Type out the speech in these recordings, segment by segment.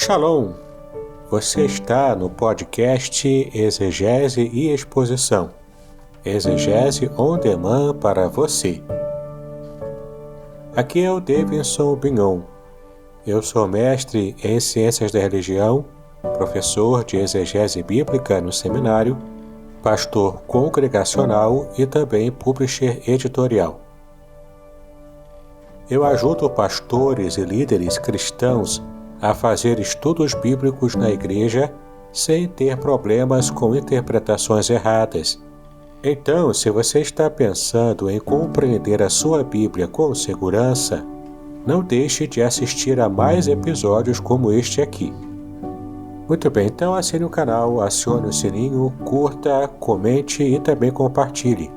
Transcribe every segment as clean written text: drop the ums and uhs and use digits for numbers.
Shalom! Você está no podcast Exegese e Exposição. Exegese on demand para você. Aqui é o Davidson Bignon. Eu sou mestre em Ciências da Religião, professor de Exegese Bíblica no seminário, pastor congregacional e também publisher editorial. Eu ajudo pastores e líderes cristãos a fazer estudos bíblicos na igreja sem ter problemas com interpretações erradas. Então, se você está pensando em compreender a sua Bíblia com segurança, não deixe de assistir a mais episódios como este aqui. Muito bem, então assine o canal, acione o sininho, curta, comente e também compartilhe.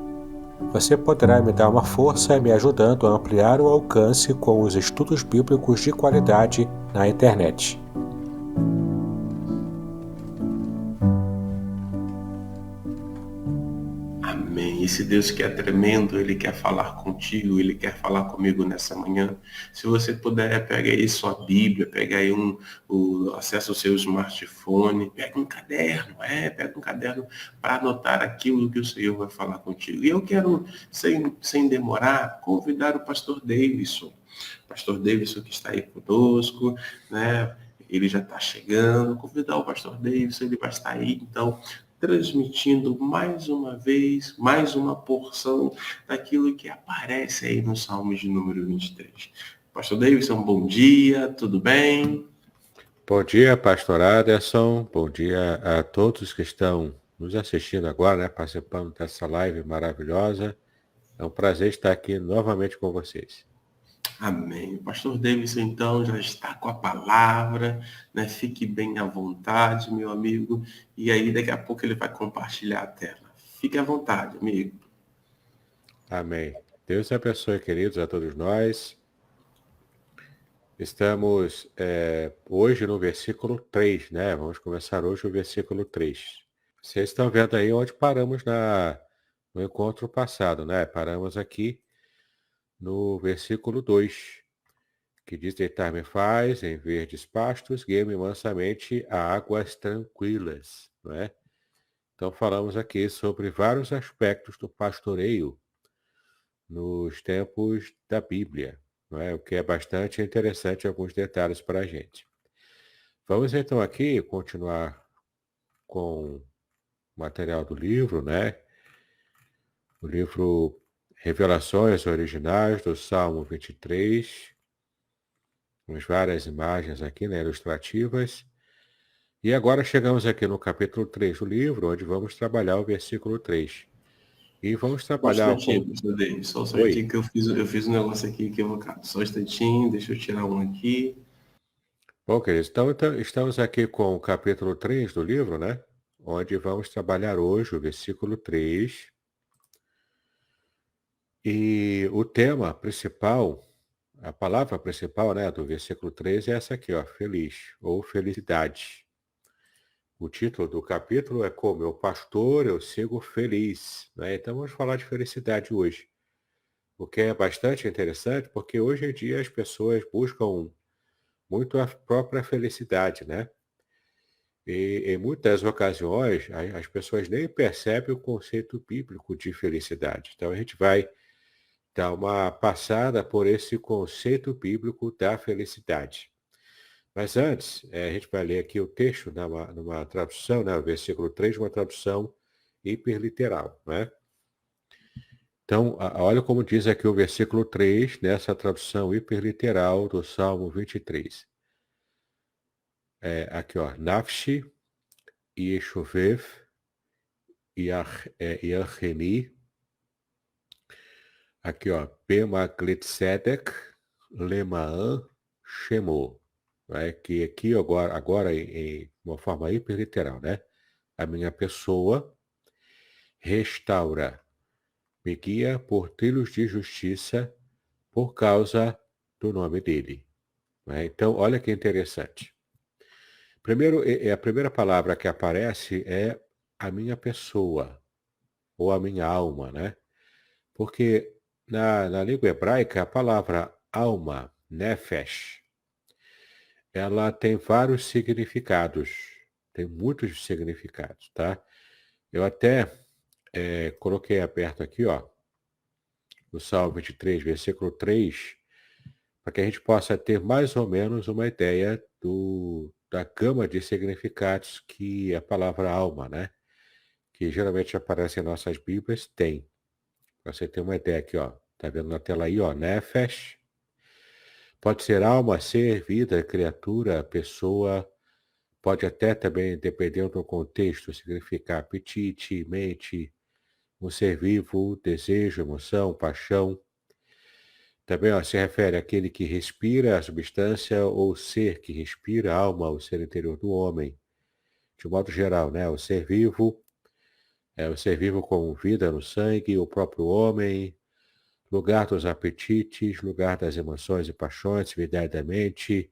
Você poderá me dar uma força me ajudando a ampliar o alcance com os estudos bíblicos de qualidade na internet. Amém. Esse Deus que é tremendo, Ele quer falar contigo, Ele quer falar comigo nessa manhã. Se você puder, pega aí sua Bíblia, pega aí acessa o seu smartphone, pega um caderno, pega um caderno para anotar aquilo que o Senhor vai falar contigo. E eu quero, sem demorar, convidar o pastor Davidson. Pastor Davidson que está aí conosco, né? Ele já está chegando. Convidar o pastor Davidson, ele vai estar aí, então, transmitindo mais uma vez, mais uma porção daquilo que aparece aí no Salmo de número 23. Pastor Davidson, bom dia, tudo bem? Bom dia, pastor Aderson. Bom dia a todos que estão nos assistindo agora, né, participando dessa live maravilhosa. É um prazer estar aqui novamente com vocês. Amém. O pastor Davidson, então, já está com a palavra, né? Fique bem à vontade, meu amigo. E aí, daqui a pouco, ele vai compartilhar a tela. Fique à vontade, amigo. Amém. Deus abençoe, queridos, a todos nós. Estamos hoje no versículo 3, né? Vamos começar hoje o versículo 3. Vocês estão vendo aí onde paramos no encontro passado, né? Paramos aqui no versículo 2, que diz: deitar-me faz em verdes pastos, guia-me mansamente a águas tranquilas, não é? Então falamos aqui sobre vários aspectos do pastoreio nos tempos da Bíblia, não é? O que é bastante interessante, alguns detalhes para a gente. Vamos então aqui continuar com o material do livro, né? O livro Revelações Originais do Salmo 23. Temos várias imagens aqui, né, ilustrativas. E agora chegamos aqui no capítulo 3 do livro, onde vamos trabalhar o versículo 3. E vamos Só um trabalhar instantinho, com... pastor Davidson, só um instantinho Oi. que eu fiz um negócio aqui equivocado. Só um instantinho, deixa eu tirar um aqui. Bom, queridos, então estamos aqui com o capítulo 3 do livro, né? Onde vamos trabalhar hoje o versículo 3. E o tema principal, a palavra principal, né, do versículo 3 é essa aqui, ó, feliz ou felicidade. O título do capítulo é Como meu pastor eu sigo feliz, né? Então vamos falar de felicidade hoje. O que é bastante interessante, porque hoje em dia as pessoas buscam muito a própria felicidade, né? E em muitas ocasiões as pessoas nem percebem o conceito bíblico de felicidade. Então a gente vai dar uma passada por esse conceito bíblico da felicidade. Mas antes, a gente vai ler aqui o texto numa tradução, né, o versículo 3, uma tradução hiperliteral, né? Então, olha como diz aqui o versículo 3, nessa tradução hiperliteral do Salmo 23. Aqui, ó, Nafshi Yeshuvev Yacheni. Aqui, ó, Bemaglitzedek Lemaan Shemo. Né? Que aqui agora em uma forma hiperliteral, né? A minha pessoa restaura, me guia por trilhos de justiça por causa do nome dele. Né? Então, olha que interessante. Primeiro, a primeira palavra que aparece é a minha pessoa, ou a minha alma, né? Porque na língua hebraica, a palavra alma, nefesh, ela tem vários significados, tem muitos significados, tá? Eu até coloquei aberto aqui, ó, no Salmo 23, versículo 3, para que a gente possa ter mais ou menos uma ideia da gama de significados que a palavra alma, né? Que geralmente aparece em nossas Bíblias, tem. Para você ter uma ideia aqui, ó. Tá vendo na tela aí, ó? Nefesh. Pode ser alma, ser, vida, criatura, pessoa. Pode até também, dependendo do contexto, significar apetite, mente, um ser vivo, desejo, emoção, paixão. Também ó, se refere àquele que respira a substância ou ser que respira a alma, o ser interior do homem. De modo geral, né? O ser vivo é o ser vivo com vida no sangue, o próprio homem, lugar dos apetites, lugar das emoções e paixões, atividade da mente,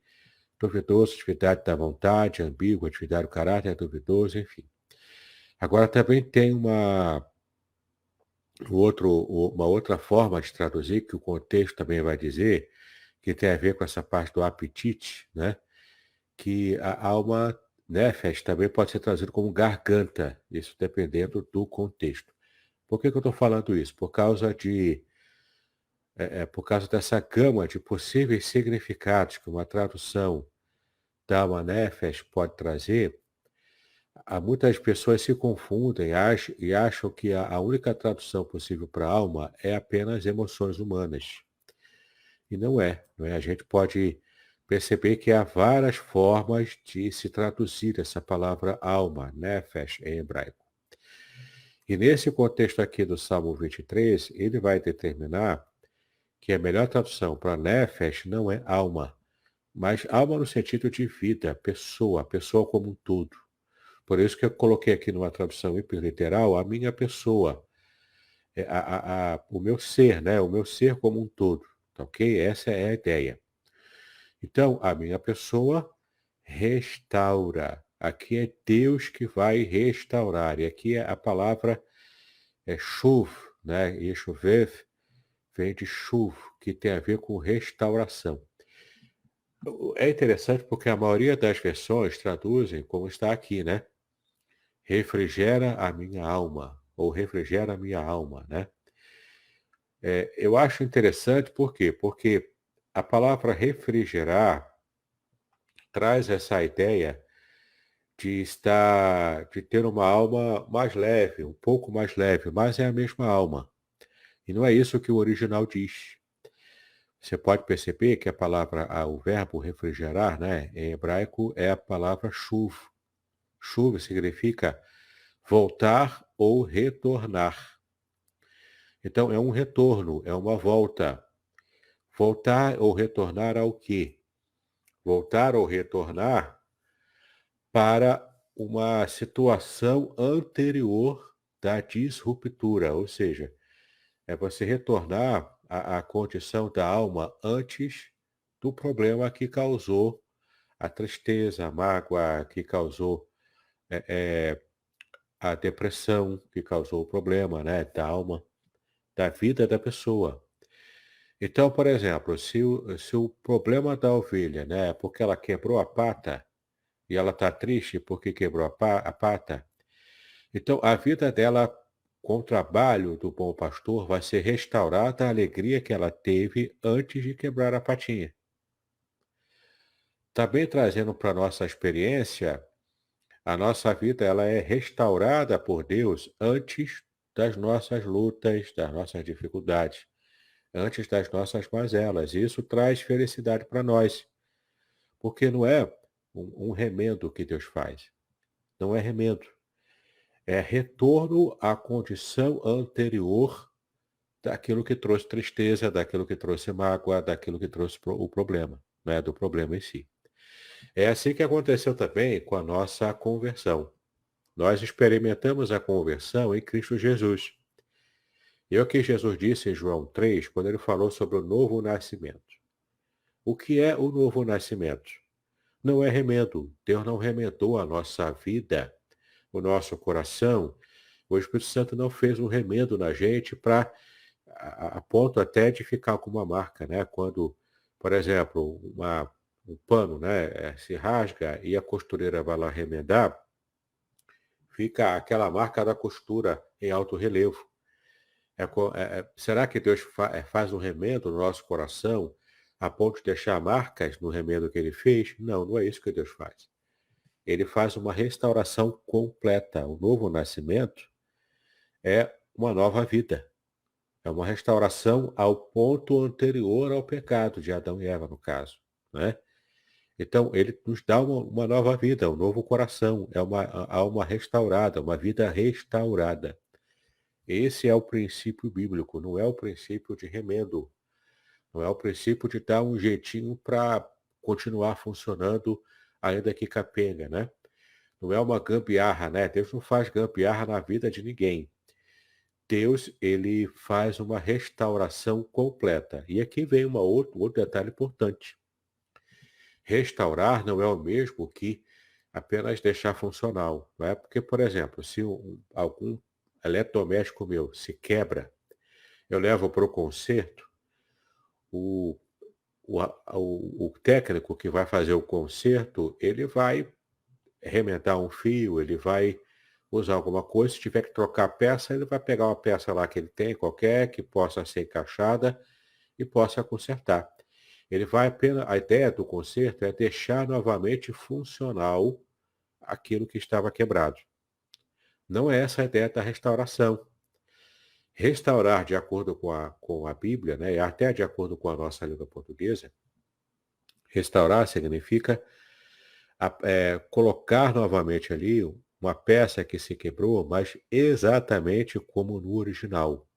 duvidoso, atividade da vontade, ambíguo, atividade do caráter, duvidoso, enfim. Agora também tem uma outra forma de traduzir, que o contexto também vai dizer, que tem a ver com essa parte do apetite, né? Que a alma, nefesh, também pode ser traduzido como garganta, isso dependendo do contexto. Por que eu estou falando isso? Por causa dessa gama de possíveis significados que uma tradução da alma nefesh pode trazer. Muitas pessoas se confundem e acham que a única tradução possível para alma é apenas emoções humanas. E não é, não é? A gente pode perceber que há várias formas de se traduzir essa palavra alma, nefesh, em hebraico. E nesse contexto aqui do Salmo 23, ele vai determinar que a melhor tradução para nefesh não é alma, mas alma no sentido de vida, pessoa como um todo. Por isso que eu coloquei aqui numa tradução hiperliteral a minha pessoa, o meu ser, né? O meu ser como um todo, tá ok? Essa é a ideia. Então, a minha pessoa restaura. Aqui é Deus que vai restaurar. E aqui a palavra é shuv, né? Yeshuvev vem de shuv, que tem a ver com restauração. É interessante porque a maioria das versões traduzem como está aqui, né? Refrigera a minha alma, ou refrigera a minha alma, né? Eu acho interessante, por quê? Porque a palavra refrigerar traz essa ideia de ter uma alma mais leve, um pouco mais leve, mas é a mesma alma. E não é isso que o original diz. Você pode perceber que o verbo refrigerar, né, em hebraico é a palavra chuv. Chuv significa voltar ou retornar. Então é um retorno, é uma volta. Voltar ou retornar ao quê? Voltar ou retornar para uma situação anterior da disruptura, ou seja, é você retornar à condição da alma antes do problema que causou a tristeza, a mágoa, que causou eh a depressão, que causou o problema, né, da alma, da vida da pessoa. Então, por exemplo, se o problema da ovelha, né, é porque ela quebrou a pata, e ela está triste porque quebrou a pata, então a vida dela, com o trabalho do bom pastor, vai ser restaurada a alegria que ela teve antes de quebrar a patinha. Também trazendo para a nossa experiência, a nossa vida ela é restaurada por Deus antes das nossas lutas, das nossas dificuldades, antes das nossas mazelas. E isso traz felicidade para nós, porque não é um remendo que Deus faz. Não é remendo. É retorno à condição anterior daquilo que trouxe tristeza, daquilo que trouxe mágoa, daquilo que trouxe o problema, né, do problema em si. É assim que aconteceu também com a nossa conversão. Nós experimentamos a conversão em Cristo Jesus. E é o que Jesus disse em João 3, quando ele falou sobre o novo nascimento. O que é o novo nascimento? Não é remendo. Deus não remendou a nossa vida, o nosso coração. O Espírito Santo não fez um remendo na gente a ponto até de ficar com uma marca, né? Quando, por exemplo, um pano, né, se rasga e a costureira vai lá remendar, fica aquela marca da costura em alto relevo. Será que Deus faz um remendo no nosso coração a ponto de deixar marcas no remendo que ele fez? Não, não é isso que Deus faz. Ele faz uma restauração completa. O novo nascimento é uma nova vida. É uma restauração ao ponto anterior ao pecado de Adão e Eva, no caso, né? Então, ele nos dá uma nova vida, um novo coração, é uma alma restaurada, uma vida restaurada. Esse é o princípio bíblico, não é o princípio de remendo, não é o princípio de dar um jeitinho para continuar funcionando ainda que capenga, né? Não é uma gambiarra, né? Deus não faz gambiarra na vida de ninguém. Deus, ele faz uma restauração completa. E aqui vem outro detalhe importante. Restaurar não é o mesmo que apenas deixar funcional, não é? Porque, por exemplo, se algum eletrodoméstico meu se quebra, eu levo para o conserto, o, o técnico que vai fazer o conserto, ele vai remendar um fio, ele vai usar alguma coisa, se tiver que trocar a peça, ele vai pegar uma peça lá que ele tem, qualquer, que possa ser encaixada e possa consertar. Ele vai apenas, a ideia do conserto é deixar novamente funcional aquilo que estava quebrado. Não é essa a ideia da restauração. Restaurar, de acordo com a Bíblia, né, e até de acordo com a nossa língua portuguesa, restaurar significa colocar novamente ali uma peça que se quebrou, mas exatamente como no original.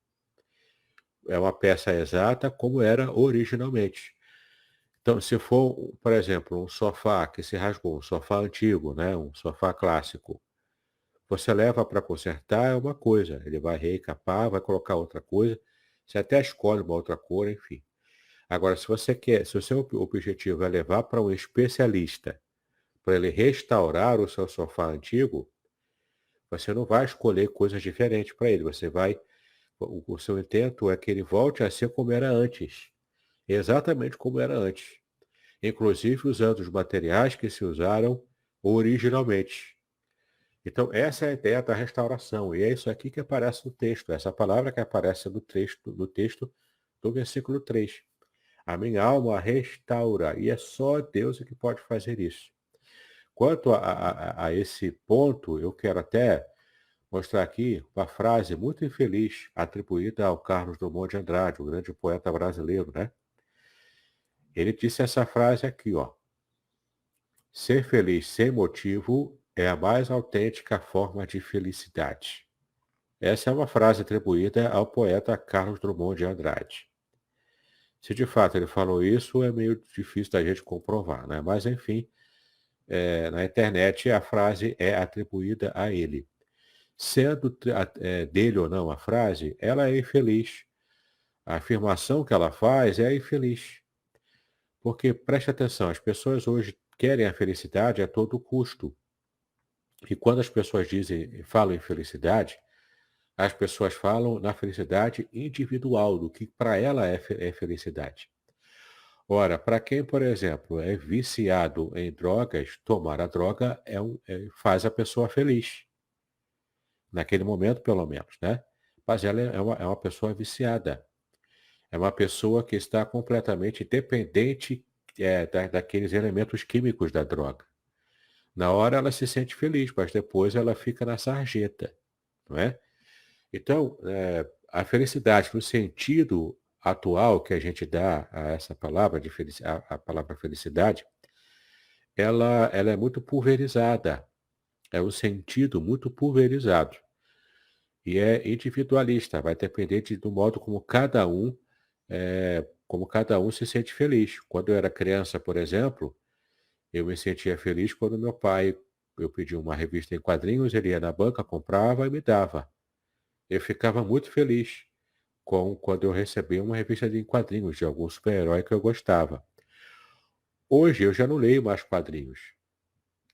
É uma peça exata como era originalmente. Então, se for, por exemplo, um sofá que se rasgou, um sofá antigo, né, um sofá clássico, você leva para consertar é uma coisa, ele vai reencapar, vai colocar outra coisa, você até escolhe uma outra cor, enfim. Agora, se o seu objetivo é levar para um especialista, para ele restaurar o seu sofá antigo, você não vai escolher coisas diferentes para ele, o seu intento é que ele volte a ser como era antes, exatamente como era antes, inclusive usando os materiais que se usaram originalmente. Então, essa é a ideia da restauração, e é isso aqui que aparece no texto, essa palavra que aparece no texto do versículo 3. A minha alma restaura, e é só Deus que pode fazer isso. Quanto a esse ponto, eu quero até mostrar aqui uma frase muito infeliz atribuída ao Carlos Drummond de Andrade, o grande poeta brasileiro, né? Ele disse essa frase aqui, ó. Ser feliz sem motivo é a mais autêntica forma de felicidade. Essa é uma frase atribuída ao poeta Carlos Drummond de Andrade. Se de fato ele falou isso, é meio difícil da gente comprovar, né? Mas enfim, na internet a frase é atribuída a ele. Sendo dele ou não a frase, ela é infeliz. A afirmação que ela faz é infeliz. Porque, preste atenção, as pessoas hoje querem a felicidade a todo custo. E quando as pessoas falam em felicidade, as pessoas falam na felicidade individual, do que para ela é felicidade. Ora, para quem, por exemplo, é viciado em drogas, tomar a droga faz a pessoa feliz. Naquele momento, pelo menos, né? Mas ela é uma pessoa viciada. É uma pessoa que está completamente dependente daqueles elementos químicos da droga. Na hora ela se sente feliz, mas depois ela fica na sarjeta, não é? Então, a felicidade no sentido atual que a gente dá a essa palavra a palavra felicidade, ela é muito pulverizada. É um sentido muito pulverizado. E é individualista, vai depender do modo como cada um se sente feliz. Quando eu era criança, por exemplo, eu me sentia feliz quando eu pedia uma revista em quadrinhos, ele ia na banca, comprava e me dava. Eu ficava muito feliz quando eu recebia uma revista em quadrinhos de algum super-herói que eu gostava. Hoje eu já não leio mais quadrinhos.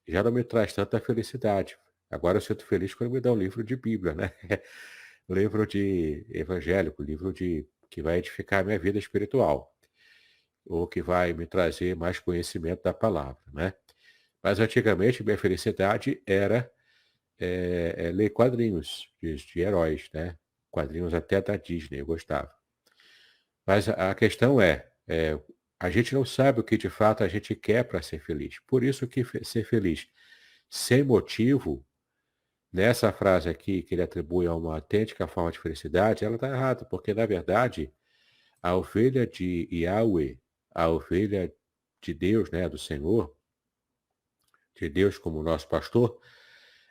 Já não me traz tanta felicidade. Agora eu sinto feliz quando me dá um livro de Bíblia, né? Livro de evangélico, livro que vai edificar a minha vida espiritual. ou que vai me trazer mais conhecimento da palavra, né? Mas antigamente minha felicidade era ler quadrinhos de heróis, né? Quadrinhos até da Disney, eu gostava. Mas a questão a gente não sabe o que de fato a gente quer para ser feliz. Por isso que ser feliz sem motivo, nessa frase aqui que ele atribui a uma autêntica forma de felicidade, ela está errada, porque na verdade a ovelha de Yahweh, a ovelha de Deus, né, do Senhor, de Deus como nosso pastor,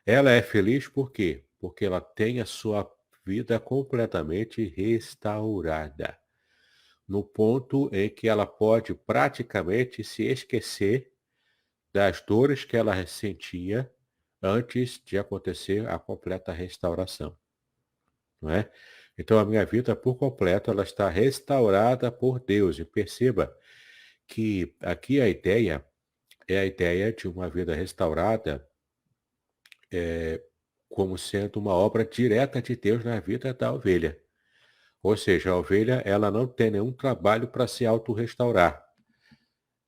ela é feliz por quê? Porque ela tem a sua vida completamente restaurada, no ponto em que ela pode praticamente se esquecer das dores que ela sentia antes de acontecer a completa restauração, não é? Então a minha vida por completo ela está restaurada por Deus e perceba que aqui a ideia é a ideia de uma vida restaurada como sendo uma obra direta de Deus na vida da ovelha. Ou seja, a ovelha ela não tem nenhum trabalho para se autorrestaurar.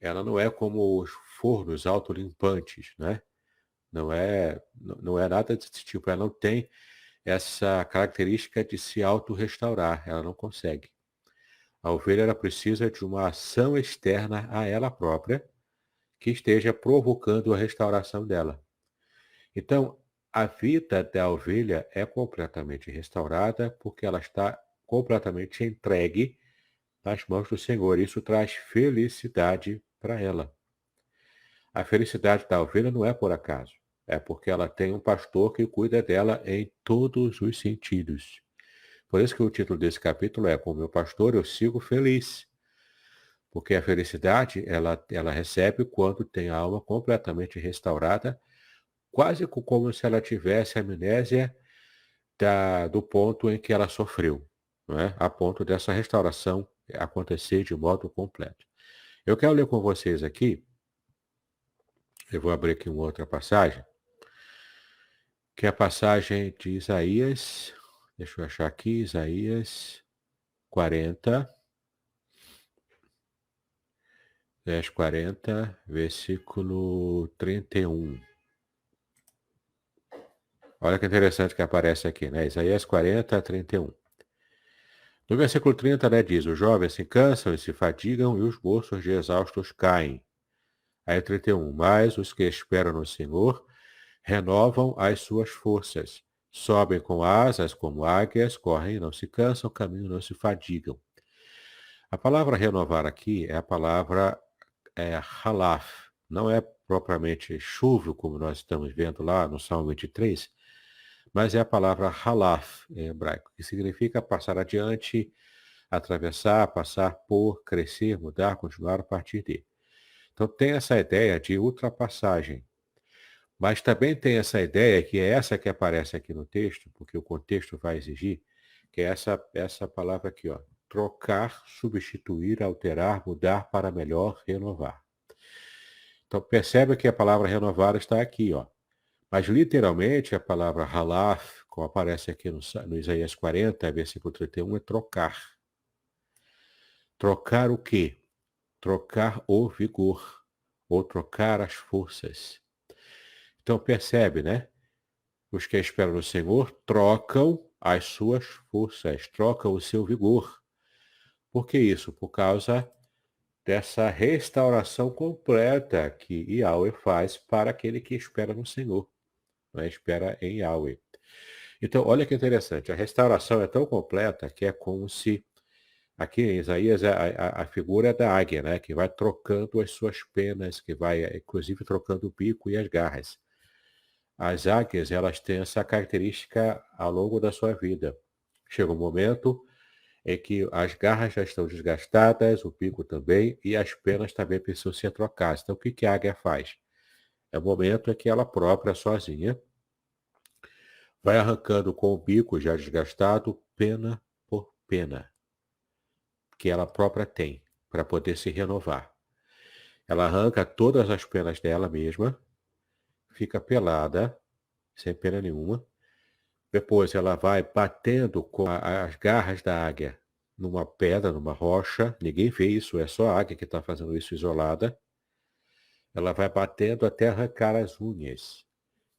Ela não é como os fornos autolimpantes, né? Não é nada desse tipo. Ela não tem essa característica de se autorrestaurar. Ela não consegue. A ovelha ela precisa de uma ação externa a ela própria que esteja provocando a restauração dela. Então, a vida da ovelha é completamente restaurada porque ela está completamente entregue nas mãos do Senhor. Isso traz felicidade para ela. A felicidade da ovelha não é por acaso. É porque ela tem um pastor que cuida dela em todos os sentidos. Por isso que o título desse capítulo é Com meu pastor eu sigo feliz. Porque a felicidade ela recebe quando tem a alma completamente restaurada, quase como se ela tivesse amnésia do ponto em que ela sofreu, não é? A ponto dessa restauração acontecer de modo completo. Eu quero ler com vocês aqui, eu vou abrir aqui uma outra passagem, que é a passagem de Isaías, deixa eu achar aqui, Isaías 40, verso 40, versículo 31. Olha que interessante que aparece aqui, né? Isaías 40, 31. No versículo 30, né, diz, os jovens se cansam e se fadigam e os moços de exaustos caem. Aí 31, mas os que esperam no Senhor renovam as suas forças. Sobem com asas como águias, correm e não se cansam, caminham e não se fadigam. A palavra renovar aqui é a palavra halaf. Não é propriamente chuva, como nós estamos vendo lá no Salmo 23, mas é a palavra halaf em hebraico, que significa passar adiante, atravessar, passar por, crescer, mudar, continuar a partir de. Então tem essa ideia de ultrapassagem. Mas também tem essa ideia, que é essa que aparece aqui no texto, porque o contexto vai exigir, que é essa palavra aqui, ó, trocar, substituir, alterar, mudar para melhor, renovar. Então percebe que a palavra renovar está aqui, ó. Mas literalmente a palavra halaf, como aparece aqui no Isaías 40, versículo 31, é trocar. Trocar o quê? Trocar o vigor, ou trocar as forças. Então percebe, né? Os que esperam no Senhor trocam as suas forças, trocam o seu vigor. Por que isso? Por causa dessa restauração completa que Yahweh faz para aquele que espera no Senhor, né? Espera em Yahweh. Então, olha que interessante, a restauração é tão completa que é como se, aqui em Isaías, a figura é da águia, né? Que vai trocando as suas penas, que vai, inclusive, trocando o bico e as garras. As águias, elas têm essa característica ao longo da sua vida. Chega um momento em que as garras já estão desgastadas, o bico também, e as penas também precisam ser trocadas. Então, o que que a águia faz? É o momento em que ela própria, sozinha, vai arrancando com o bico já desgastado, pena por pena, que ela própria tem, para poder se renovar. Ela arranca todas as penas dela mesma, fica pelada, sem pena nenhuma. Depois ela vai batendo com as garras da águia numa pedra, numa rocha, ninguém vê isso, é só a águia que está fazendo isso isolada. Ela vai batendo até arrancar as unhas.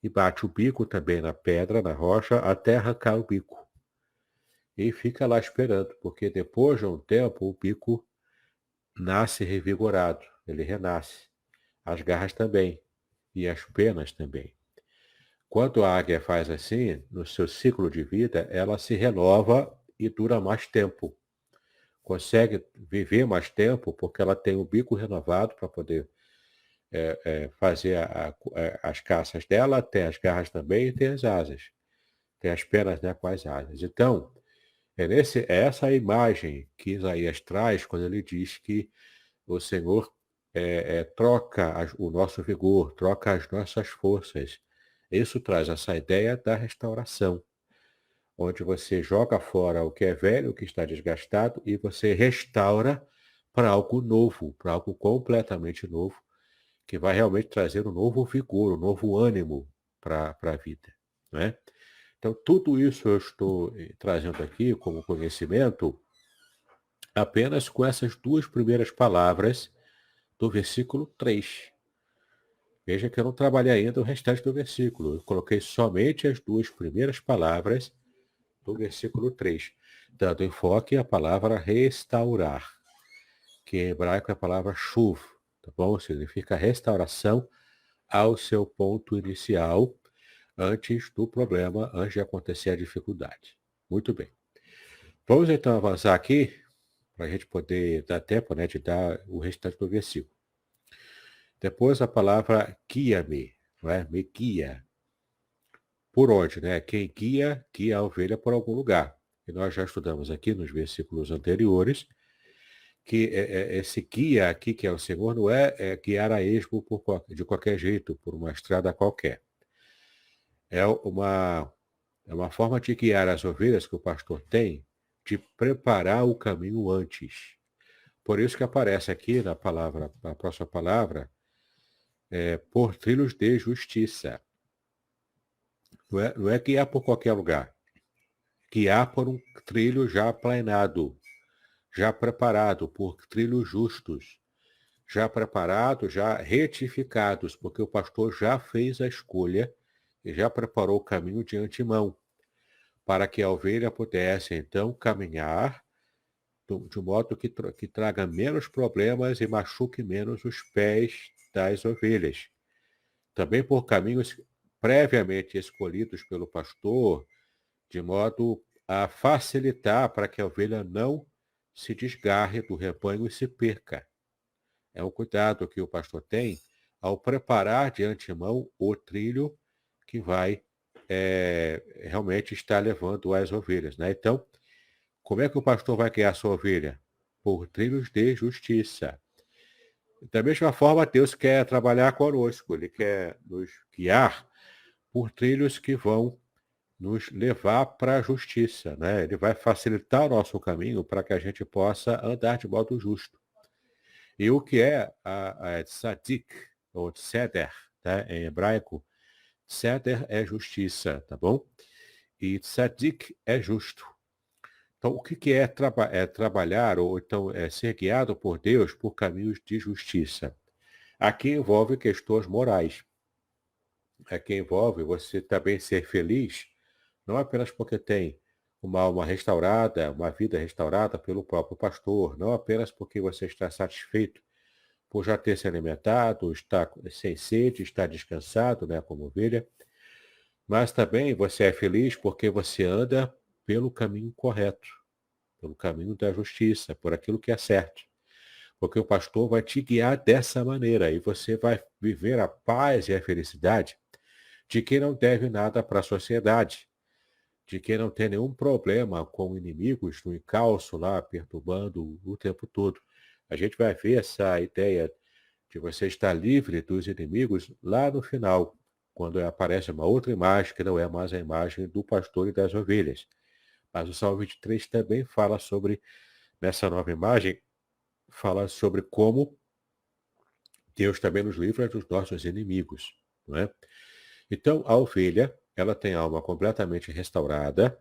E bate o bico também na pedra, na rocha, até arrancar o bico. E fica lá esperando, porque depois de um tempo o bico nasce revigorado, ele renasce. As garras também, e as penas também. Quando a águia faz assim, no seu ciclo de vida, ela se renova e dura mais tempo. Consegue viver mais tempo porque ela tem o bico renovado para poder fazer as caças dela, tem as garras também e tem as asas. Tem as penas, né, com as asas. Então, é essa a imagem que Isaías traz quando ele diz que o Senhor troca o nosso vigor, troca as nossas forças. Isso traz essa ideia da restauração, onde você joga fora o que é velho, o que está desgastado, e você restaura para algo novo, para algo completamente novo, que vai realmente trazer um novo vigor, um novo ânimo para a vida. Não é? Então, tudo isso eu estou trazendo aqui como conhecimento apenas com essas duas primeiras palavras do versículo 3. Veja que eu não trabalhei ainda o restante do versículo. Eu coloquei somente as duas primeiras palavras do versículo 3, dando enfoque à palavra restaurar, que em hebraico é a palavra shuv, tá bom? Significa restauração ao seu ponto inicial, antes do problema, antes de acontecer a dificuldade. Muito bem. Vamos então avançar aqui, para a gente poder dar tempo, né, de dar o restante do versículo. Depois a palavra guia-me, não é? Me guia. Por onde, né? Quem guia, guia a ovelha por algum lugar. E nós já estudamos aqui nos versículos anteriores que esse guia aqui, que é o Senhor, não é guiar a esmo de qualquer jeito, por uma estrada qualquer. É uma forma de guiar as ovelhas que o pastor tem, de preparar o caminho antes. Por isso que aparece aqui na próxima palavra, por trilhos de justiça. Não é guiar por qualquer lugar. Guiar por um trilho já aplanado, já preparado, por trilhos justos, já preparados, já retificados, porque o pastor já fez a escolha e já preparou o caminho de antemão, para que a ovelha pudesse, então, caminhar de modo que traga menos problemas e machuque menos os pés das ovelhas. Também por caminhos previamente escolhidos pelo pastor, de modo a facilitar para que a ovelha não se desgarre do rebanho e se perca. É um cuidado que o pastor tem ao preparar de antemão o trilho que vai realmente estar levando as ovelhas. Né? Então, como é que o pastor vai guiar a sua ovelha? Por trilhos de justiça. Da mesma forma, Deus quer trabalhar conosco, Ele quer nos guiar por trilhos que vão nos levar para a justiça. Né? Ele vai facilitar o nosso caminho para que a gente possa andar de modo justo. E o que é a tzadik, ou tzeder, tá? Em hebraico, tzeder é justiça, tá bom? E tzadik é justo. Então, o que é trabalhar, ou então ser guiado por Deus por caminhos de justiça? Aqui envolve questões morais. Aqui envolve você também ser feliz, não apenas porque tem uma alma restaurada, uma vida restaurada pelo próprio pastor, não apenas porque você está satisfeito por já ter se alimentado, estar sem sede, estar descansado, né, como ovelha, mas também você é feliz porque você anda pelo caminho correto, pelo caminho da justiça, por aquilo que é certo. Porque o pastor vai te guiar dessa maneira e você vai viver a paz e a felicidade de quem não deve nada para a sociedade, de quem não tem nenhum problema com inimigos no encalço lá, perturbando o tempo todo. A gente vai ver essa ideia de você estar livre dos inimigos lá no final, quando aparece uma outra imagem que não é mais a imagem do pastor e das ovelhas. Mas o Salmo 23 também fala sobre, nessa nova imagem, fala sobre como Deus também nos livra dos nossos inimigos, não é? Então, a ovelha, ela tem a alma completamente restaurada,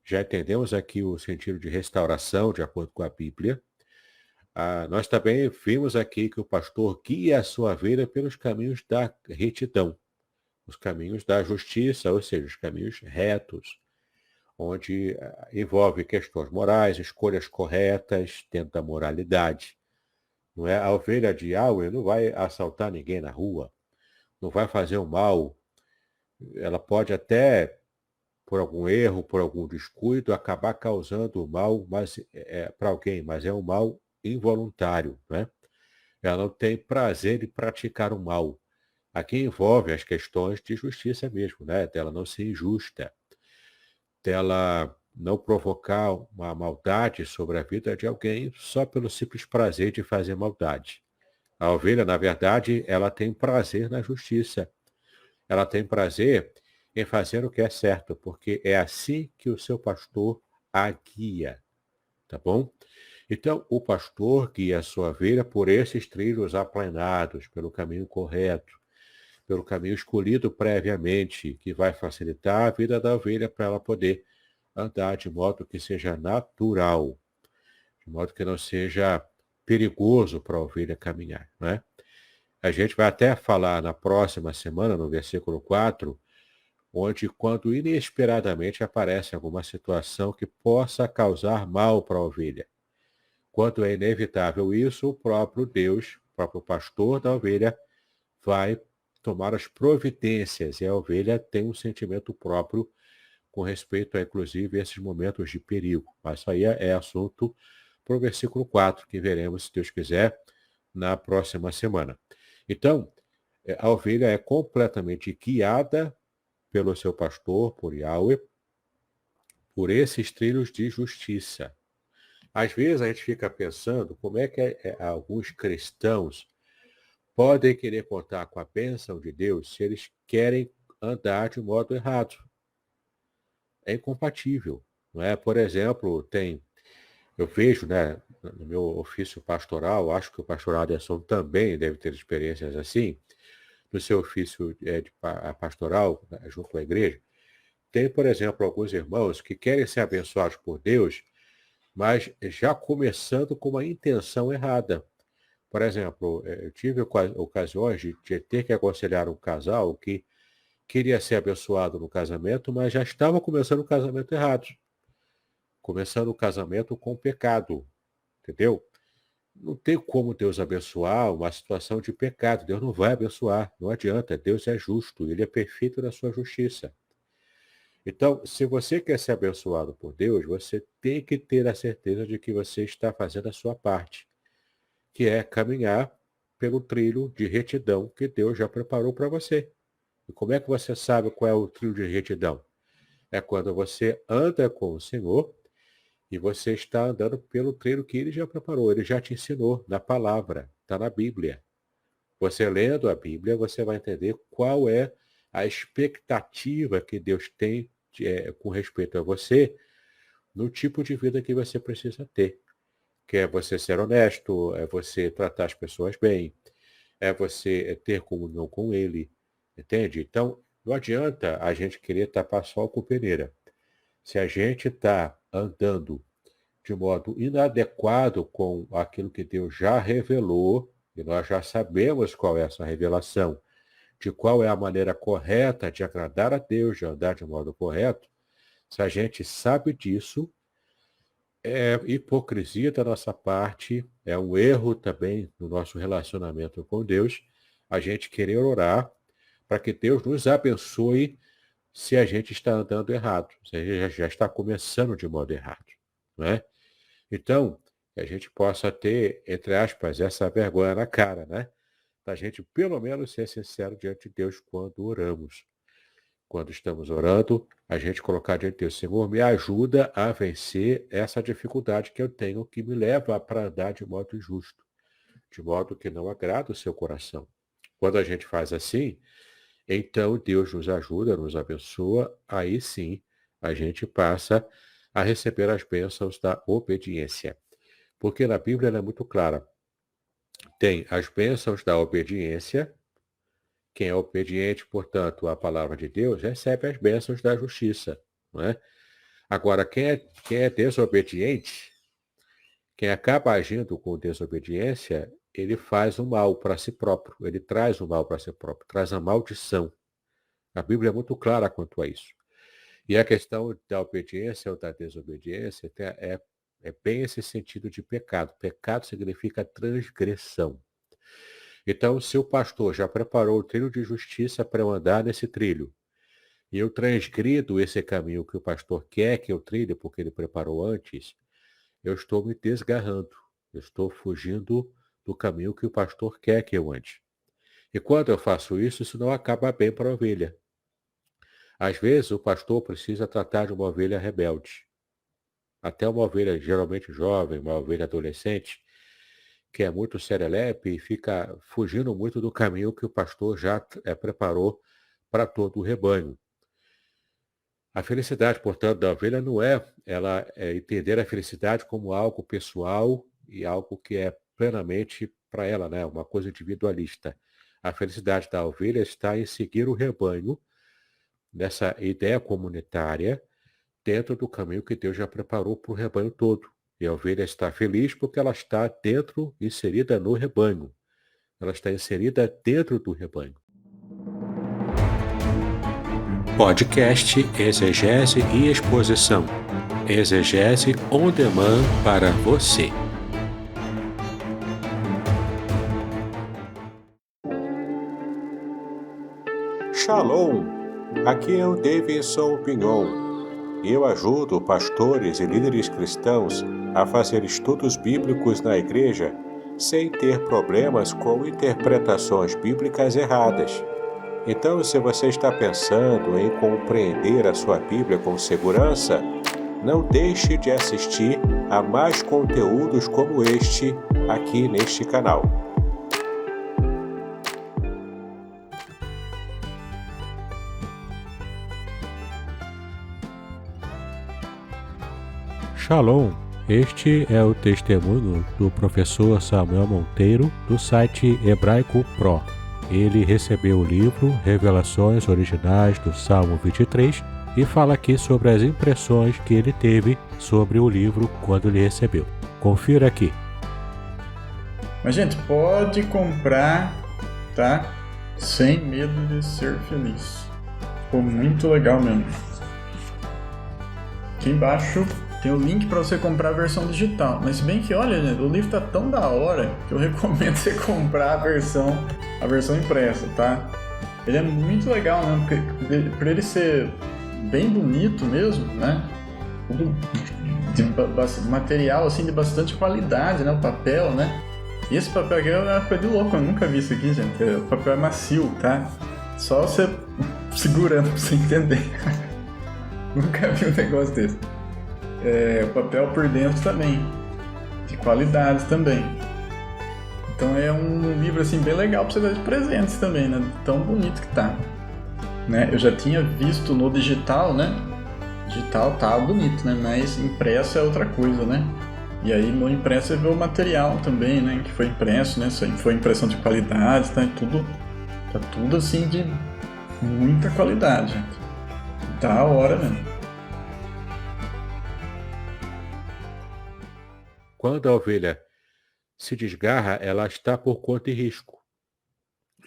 Já entendemos aqui o sentido de restauração, de acordo com a Bíblia. Nós também vimos aqui que o pastor guia a sua vida pelos caminhos da retidão, os caminhos da justiça, ou seja, os caminhos retos, onde envolve questões morais, escolhas corretas dentro da moralidade. Não é? A ovelha de Yahweh não vai assaltar ninguém na rua, não vai fazer o mal. Ela pode até, por algum erro, por algum descuido, acabar causando o mal para alguém, mas é um mal involuntário. Né? Ela não tem prazer em praticar o mal. Aqui envolve as questões de justiça mesmo, né? Dela não ser injusta, dela não provocar uma maldade sobre a vida de alguém só pelo simples prazer de fazer maldade. A ovelha, na verdade, ela tem prazer na justiça. Ela tem prazer em fazer o que é certo, porque é assim que o seu pastor a guia, tá bom? Então, o pastor guia a sua ovelha por esses trilhos aplanados, pelo caminho correto, pelo caminho escolhido previamente, que vai facilitar a vida da ovelha para ela poder andar de modo que seja natural, de modo que não seja perigoso para a ovelha caminhar, né? A gente vai até falar na próxima semana, no versículo 4, onde quando inesperadamente aparece alguma situação que possa causar mal para a ovelha. Quando é inevitável isso, o próprio Deus, o próprio pastor da ovelha, vai tomar as providências, e a ovelha tem um sentimento próprio com respeito a, inclusive, esses momentos de perigo. Mas isso aí é assunto para o versículo 4, que veremos, se Deus quiser, na próxima semana. Então, a ovelha é completamente guiada pelo seu pastor, por Yahweh, por esses trilhos de justiça. Às vezes a gente fica pensando como é que alguns cristãos podem querer contar com a bênção de Deus se eles querem andar de modo errado. É incompatível. Não é? Por exemplo, eu vejo, né, no meu ofício pastoral, acho que o pastor Aderson também deve ter experiências assim, no seu ofício pastoral, né, junto à igreja. Tem, por exemplo, alguns irmãos que querem ser abençoados por Deus, mas já começando com uma intenção errada. Por exemplo, eu tive ocasiões de ter que aconselhar um casal que queria ser abençoado no casamento, mas já estava começando o casamento errado. Começando o casamento com pecado, entendeu? Não tem como Deus abençoar uma situação de pecado. Deus não vai abençoar, não adianta. Deus é justo, ele é perfeito na sua justiça. Então, se você quer ser abençoado por Deus, você tem que ter a certeza de que você está fazendo a sua parte, que é caminhar pelo trilho de retidão que Deus já preparou para você. E como é que você sabe qual é o trilho de retidão? É quando você anda com o Senhor e você está andando pelo trilho que ele já preparou, ele já te ensinou na palavra, está na Bíblia. Você lendo a Bíblia, você vai entender qual é a expectativa que Deus tem com respeito a você, no tipo de vida que você precisa ter. Que é você ser honesto, é você tratar as pessoas bem, é você ter comunhão com ele, entende? Então, não adianta a gente querer tapar sol com peneira. Se a gente está andando de modo inadequado com aquilo que Deus já revelou, e nós já sabemos qual é essa revelação, de qual é a maneira correta de agradar a Deus, de andar de modo correto, se a gente sabe disso, é hipocrisia da nossa parte, é um erro também no nosso relacionamento com Deus, a gente querer orar para que Deus nos abençoe se a gente está andando errado, se a gente já está começando de modo errado, não é? Então, que a gente possa ter, entre aspas, essa vergonha na cara, né? Da gente pelo menos ser sincero diante de Deus quando oramos. Quando estamos orando, a gente colocar diante de Deus, Senhor, me ajuda a vencer essa dificuldade que eu tenho, que me leva para andar de modo justo, de modo que não agrada o seu coração. Quando a gente faz assim, então Deus nos ajuda, nos abençoa, aí sim a gente passa a receber as bênçãos da obediência. Porque na Bíblia ela é muito clara. Tem as bênçãos da obediência. Quem é obediente, portanto, à palavra de Deus, recebe as bênçãos da justiça. Não é? Agora, quem é desobediente, quem acaba agindo com desobediência, ele faz o mal para si próprio, ele traz o mal para si próprio, traz a maldição. A Bíblia é muito clara quanto a isso. E a questão da obediência ou da desobediência é bem esse sentido de pecado. Pecado significa transgressão. Então, se o pastor já preparou o trilho de justiça para eu andar nesse trilho, e eu transgrido esse caminho que o pastor quer que eu trilhe, porque ele preparou antes, eu estou me desgarrando. Eu estou fugindo do caminho que o pastor quer que eu ande. E quando eu faço isso, isso não acaba bem para a ovelha. Às vezes, o pastor precisa tratar de uma ovelha rebelde. Até uma ovelha geralmente jovem, uma ovelha adolescente, que é muito serelepe e fica fugindo muito do caminho que o pastor já preparou para todo o rebanho. A felicidade, portanto, da ovelha não é ela entender a felicidade como algo pessoal e algo que é plenamente para ela, né? Uma coisa individualista. A felicidade da ovelha está em seguir o rebanho, nessa ideia comunitária, dentro do caminho que Deus já preparou para o rebanho todo. E a ovelha está feliz porque ela está dentro, inserida no rebanho. Ela está inserida dentro do rebanho. Podcast Exegese e Exposição. Exegese on demand para você. Shalom! Aqui é o Davidson Pignon. Eu ajudo pastores e líderes cristãos a fazer estudos bíblicos na igreja sem ter problemas com interpretações bíblicas erradas. Então, se você está pensando em compreender a sua Bíblia com segurança, não deixe de assistir a mais conteúdos como este aqui neste canal. Shalom! Este é o testemunho do professor Samuel Monteiro, do site Hebraico Pro. Ele recebeu o livro Revelações Originais do Salmo 23 e fala aqui sobre as impressões que ele teve sobre o livro quando ele recebeu. Confira aqui. Mas, gente, pode comprar, tá? Sem medo de ser feliz. Ficou muito legal mesmo. Aqui embaixo tem o link para você comprar a versão digital. Mas se bem que, olha, gente, o livro tá tão da hora que eu recomendo você comprar a versão impressa, tá? Ele é muito legal, né? Porque por ele ser bem bonito mesmo, né? Tudo de material assim de bastante qualidade, né? O papel, né? E esse papel aqui é uma coisa de louco, eu nunca vi isso aqui, gente. O papel é macio, tá? Só você segurando pra você entender. Nunca vi um negócio desse. O papel por dentro também, de qualidade também. Então é um livro assim bem legal pra você dar de presentes também, né? Tão bonito que tá. Né? Eu já tinha visto no digital, né? Digital tá bonito, né? Mas impresso é outra coisa, né? E aí no impresso você vê o material também, né? Que foi impresso, né? Foi impressão de qualidade, tá? Tá tudo assim de muita qualidade, gente. Da hora mesmo. Quando a ovelha se desgarra, ela está por conta e risco.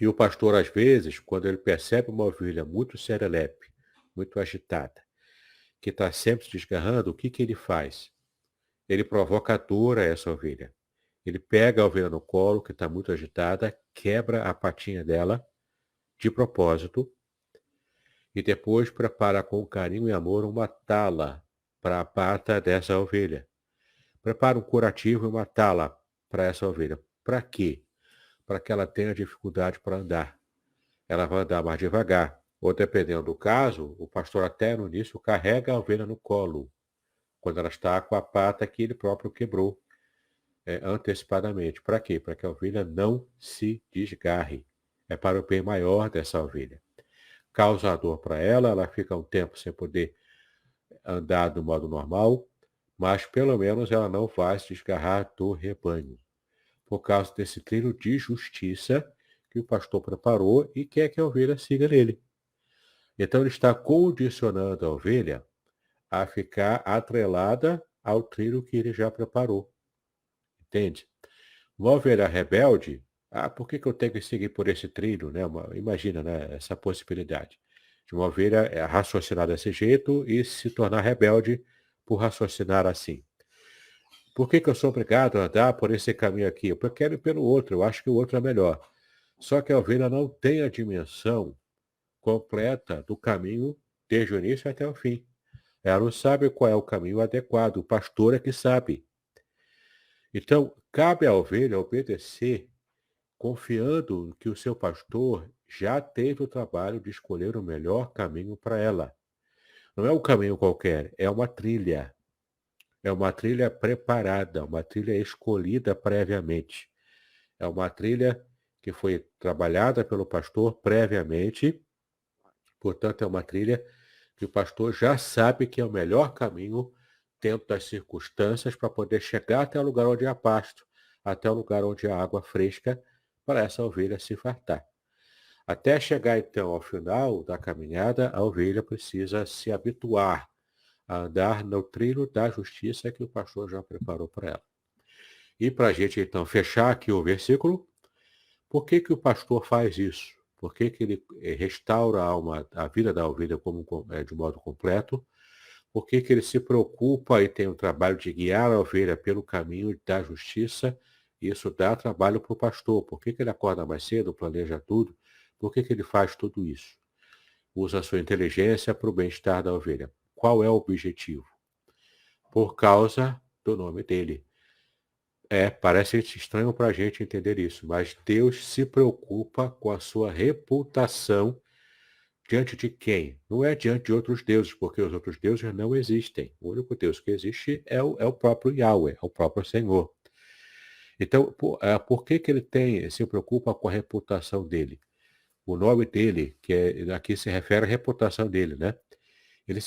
E o pastor, às vezes, quando ele percebe uma ovelha muito serelepe, muito agitada, que está sempre se desgarrando, o que ele faz? Ele provoca dor a essa ovelha. Ele pega a ovelha no colo, que está muito agitada, quebra a patinha dela, de propósito, e depois prepara com carinho e amor uma tala para a pata dessa ovelha. Prepara um curativo e uma tala para essa ovelha. Para quê? Para que ela tenha dificuldade para andar. Ela vai andar mais devagar. Ou, dependendo do caso, o pastor até no início carrega a ovelha no colo, quando ela está com a pata que ele próprio quebrou antecipadamente. Para quê? Para que a ovelha não se desgarre. É para o bem maior dessa ovelha. Causa dor para ela, ela fica um tempo sem poder andar do modo normal, mas pelo menos ela não vai se desgarrar do rebanho, por causa desse trilho de justiça que o pastor preparou e quer que a ovelha siga nele. Então ele está condicionando a ovelha a ficar atrelada ao trilho que ele já preparou. Entende? Uma ovelha rebelde, por que eu tenho que seguir por esse trilho, né? Imagina, né, essa possibilidade de uma ovelha raciocinar desse jeito e se tornar rebelde por raciocinar assim. Por que eu sou obrigado a andar por esse caminho aqui? Eu quero ir pelo outro, eu acho que o outro é melhor. Só que a ovelha não tem a dimensão completa do caminho desde o início até o fim. Ela não sabe qual é o caminho adequado, o pastor é que sabe. Então, cabe à ovelha obedecer, confiando que o seu pastor já teve o trabalho de escolher o melhor caminho para ela. Não é um caminho qualquer, é uma trilha. É uma trilha preparada, uma trilha escolhida previamente. É uma trilha que foi trabalhada pelo pastor previamente, portanto, é uma trilha que o pastor já sabe que é o melhor caminho dentro das circunstâncias para poder chegar até o lugar onde há pasto, até o lugar onde há água fresca, para essa ovelha se fartar. Até chegar, então, ao final da caminhada, a ovelha precisa se habituar a andar no trilho da justiça que o pastor já preparou para ela. E para a gente, então, fechar aqui o versículo, por que o pastor faz isso? Por que ele restaura a vida da ovelha de modo completo? Por que ele se preocupa e tem o trabalho de guiar a ovelha pelo caminho da justiça? Isso dá trabalho para o pastor. Por que ele acorda mais cedo, planeja tudo? Por que ele faz tudo isso? Usa a sua inteligência para o bem-estar da ovelha. Qual é o objetivo? Por causa do nome dele. Parece estranho para a gente entender isso, mas Deus se preocupa com a sua reputação diante de quem? Não é diante de outros deuses, porque os outros deuses não existem. O único Deus que existe é o próprio Yahweh, é o próprio Senhor. Então, por que ele se preocupa com a reputação dele? O nome dele, aqui se refere à reputação dele, né? Ele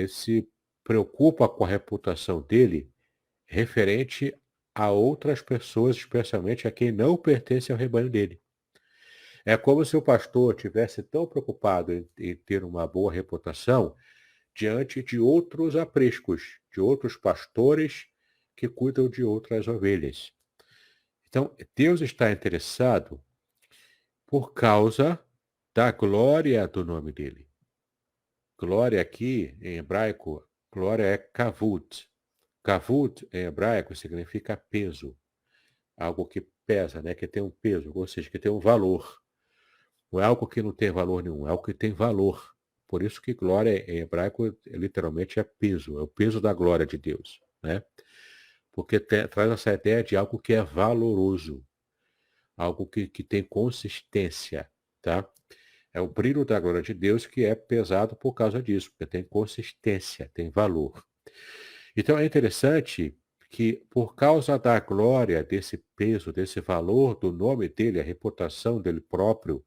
se preocupa com a reputação dele referente a outras pessoas, especialmente a quem não pertence ao rebanho dele. É como se o pastor tivesse tão preocupado em ter uma boa reputação diante de outros apriscos, de outros pastores que cuidam de outras ovelhas. Então, Deus está interessado por causa da glória do nome dele. Glória aqui, em hebraico, glória é kavod. Kavod, em hebraico, significa peso. Algo que pesa, né? Que tem um peso, ou seja, que tem um valor. Não é algo que não tem valor nenhum, é algo que tem valor. Por isso que glória em hebraico literalmente é peso, é o peso da glória de Deus, né? Porque traz essa ideia de algo que é valoroso, algo que tem consistência, tá? É o brilho da glória de Deus que é pesado por causa disso, porque tem consistência, tem valor. Então é interessante que por causa da glória, desse peso, desse valor do nome dele, a reputação dele próprio,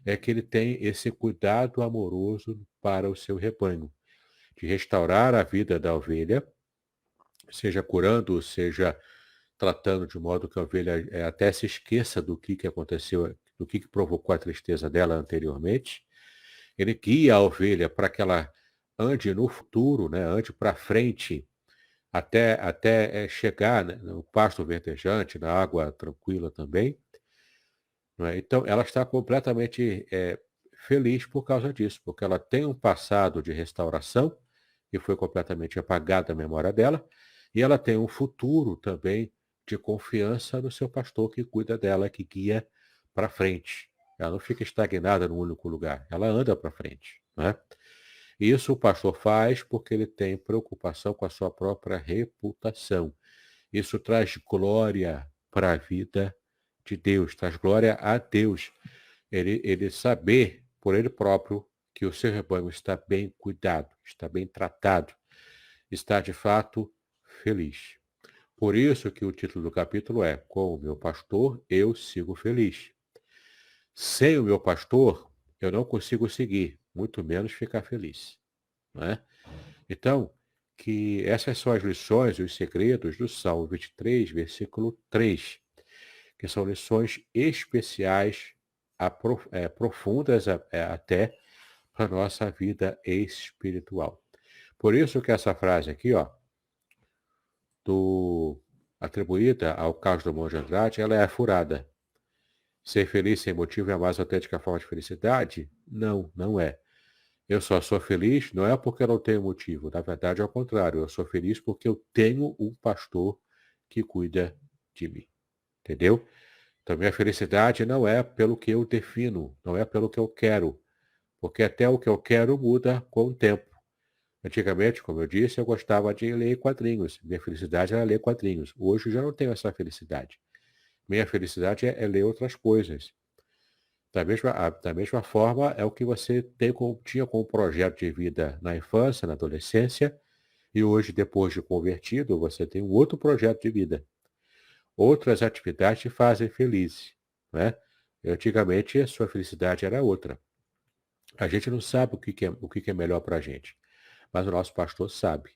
é que ele tem esse cuidado amoroso para o seu rebanho, de restaurar a vida da ovelha, seja curando, seja tratando de modo que a ovelha até se esqueça do que aconteceu, do que provocou a tristeza dela anteriormente. Ele guia a ovelha para que ela ande no futuro, né, ande para frente, até chegar, né, no pasto verdejante, na água tranquila também. Não é? Então, ela está completamente feliz por causa disso, porque ela tem um passado de restauração, que foi completamente apagado da memória dela, e ela tem um futuro também de confiança no seu pastor que cuida dela, que guia para frente. Ela não fica estagnada num único lugar, ela anda para frente. Né? Isso o pastor faz porque ele tem preocupação com a sua própria reputação. Isso traz glória para a vida de Deus, traz glória a Deus. Ele saber por ele próprio que o seu rebanho está bem cuidado, está bem tratado, está de fato feliz. Por isso que o título do capítulo é Com o meu pastor eu sigo feliz. Sem o meu pastor eu não consigo seguir, muito menos ficar feliz. Não é? Então, que essas são as lições e os segredos do Salmo 23, versículo 3, que são lições especiais, profundas até para a nossa vida espiritual. Por isso que essa frase aqui, ó, atribuída ao Carlos Drummond de Andrade, ela é furada. Ser feliz sem motivo é a mais autêntica forma de felicidade? Não, não é. Eu só sou feliz não é porque eu não tenho motivo. Na verdade, é ao contrário. Eu sou feliz porque eu tenho um pastor que cuida de mim. Entendeu? Então, minha felicidade não é pelo que eu defino, não é pelo que eu quero. Porque até o que eu quero muda com o tempo. Antigamente, como eu disse, eu gostava de ler quadrinhos. Minha felicidade era ler quadrinhos. Hoje eu já não tenho essa felicidade. Minha felicidade é ler outras coisas. Da mesma forma, é o que você tinha como projeto de vida na infância, na adolescência, e hoje, depois de convertido, você tem um outro projeto de vida. Outras atividades te fazem feliz, né? Antigamente, a sua felicidade era outra. A gente não sabe o que é melhor para a gente, mas o nosso pastor sabe.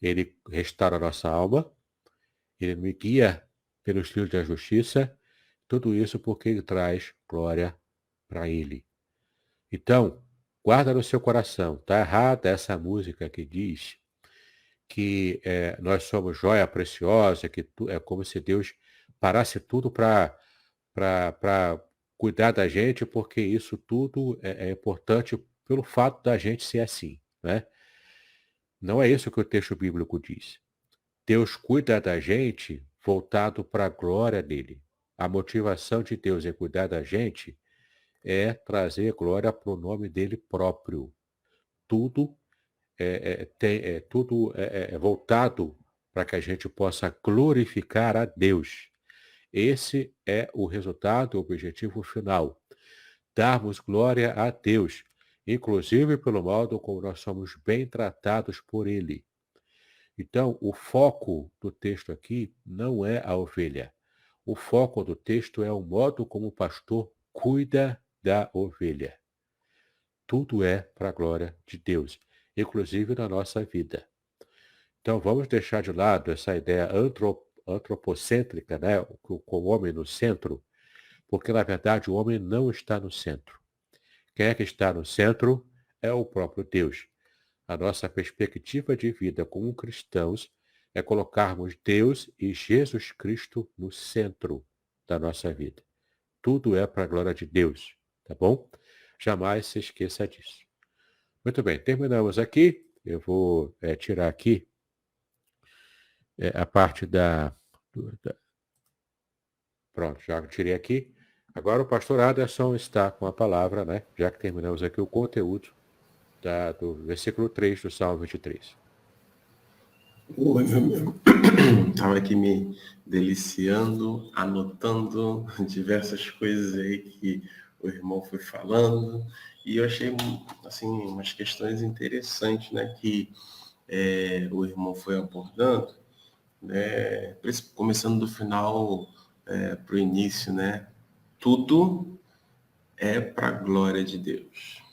Ele restaura a nossa alma, ele me guia pelos trilhos da justiça, tudo isso porque ele traz glória para ele. Então, guarda no seu coração. Está errada essa música que diz que nós somos joia preciosa, que é como se Deus parasse tudo para cuidar da gente, porque isso tudo é importante pelo fato da gente ser assim, né? Não é isso que o texto bíblico diz. Deus cuida da gente voltado para a glória dele. A motivação de Deus em cuidar da gente é trazer glória para o nome dele próprio. Tudo é voltado para que a gente possa glorificar a Deus. Esse é o resultado, o objetivo final. Darmos glória a Deus, inclusive pelo modo como nós somos bem tratados por Ele. Então, o foco do texto aqui não é a ovelha. O foco do texto é o modo como o pastor cuida da ovelha. Tudo é para a glória de Deus, inclusive na nossa vida. Então, vamos deixar de lado essa ideia antropocêntrica, né, com o homem no centro, porque, na verdade, o homem não está no centro. Quem é que está no centro é o próprio Deus. A nossa perspectiva de vida como cristãos é colocarmos Deus e Jesus Cristo no centro da nossa vida. Tudo é para a glória de Deus, tá bom? Jamais se esqueça disso. Muito bem, terminamos aqui. Eu vou tirar aqui a parte Pronto, já tirei aqui. Agora o pastor Aderson está com a palavra, né? Já que terminamos aqui o conteúdo do versículo 3 do Salmo 23. Oi, meu amigo. Estava aqui me deliciando, anotando diversas coisas aí que o irmão foi falando, e eu achei assim umas questões interessantes, né, que o irmão foi abordando, né, começando do final para o início, né, tudo é para a glória de Deus.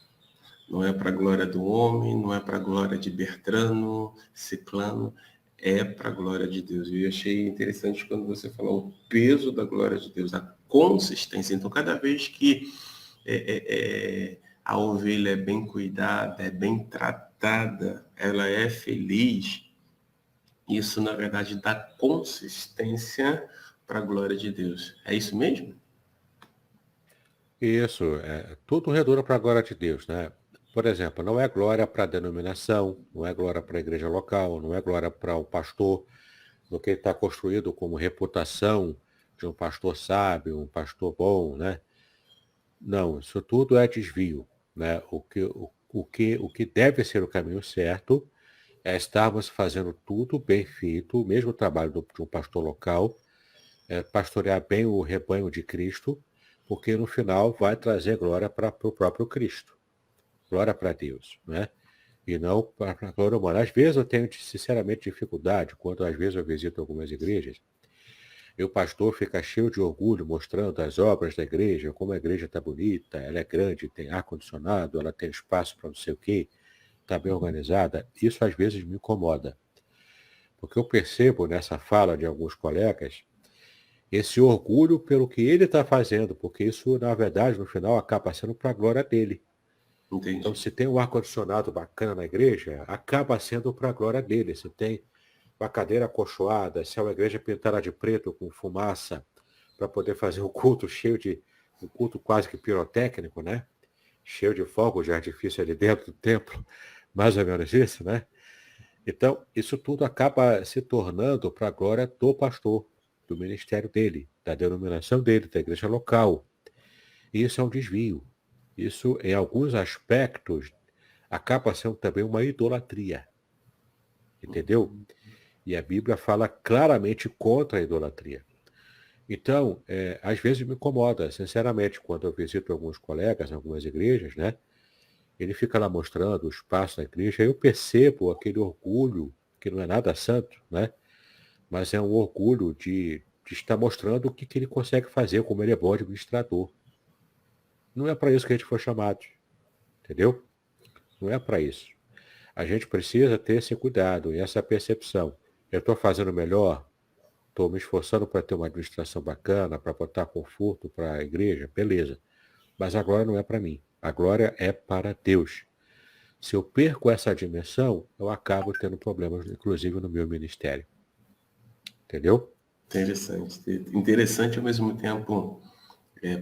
Não é para a glória do homem, não é para a glória de Bertrano, Ciclano, é para a glória de Deus. E eu achei interessante quando você falou o peso da glória de Deus, a consistência. Então, cada vez que a ovelha é bem cuidada, é bem tratada, ela é feliz, isso, na verdade, dá consistência para a glória de Deus. É isso mesmo? Isso, tudo redunda para a glória de Deus, né? Por exemplo, não é glória para a denominação, não é glória para a igreja local, não é glória para o pastor, no que está construído como reputação de um pastor sábio, um pastor bom, né? Não, isso tudo é desvio, né? O que deve ser o caminho certo é estarmos fazendo tudo bem feito, o mesmo trabalho de um pastor local, pastorear bem o rebanho de Cristo, porque no final vai trazer glória para o próprio Cristo. Glória para Deus, né? E não para a glória humana. Às vezes eu tenho, sinceramente, dificuldade, quando às vezes eu visito algumas igrejas, e o pastor fica cheio de orgulho, mostrando as obras da igreja, como a igreja está bonita, ela é grande, tem ar-condicionado, ela tem espaço para não sei o quê, está bem organizada. Isso às vezes me incomoda. Porque eu percebo nessa fala de alguns colegas esse orgulho pelo que ele está fazendo, porque isso, na verdade, no final, acaba sendo para a glória dele. Entendi. Então, se tem um ar-condicionado bacana na igreja, acaba sendo para a glória dele. Se tem uma cadeira acolchoada, se é uma igreja pintada de preto com fumaça, para poder fazer o culto um culto quase que pirotécnico, né? Cheio de fogos de artifício ali dentro do templo, mais ou menos isso, né? Então, isso tudo acaba se tornando para a glória do pastor, do ministério dele, da denominação dele, da igreja local. E isso é um desvio. Isso, em alguns aspectos, acaba sendo também uma idolatria. Entendeu? E a Bíblia fala claramente contra a idolatria. Então, às vezes me incomoda, sinceramente, quando eu visito alguns colegas, em algumas igrejas, né? Ele fica lá mostrando o espaço da igreja, eu percebo aquele orgulho, que não é nada santo, né? Mas é um orgulho de estar mostrando o que ele consegue fazer, como ele é bom administrador. Não é para isso que a gente foi chamado, entendeu? Não é para isso. A gente precisa ter esse cuidado e essa percepção. Eu estou fazendo melhor, estou me esforçando para ter uma administração bacana, para botar conforto para a igreja, beleza. Mas a glória não é para mim. A glória é para Deus. Se eu perco essa dimensão, eu acabo tendo problemas, inclusive no meu ministério. Entendeu? Interessante. Interessante ao mesmo tempo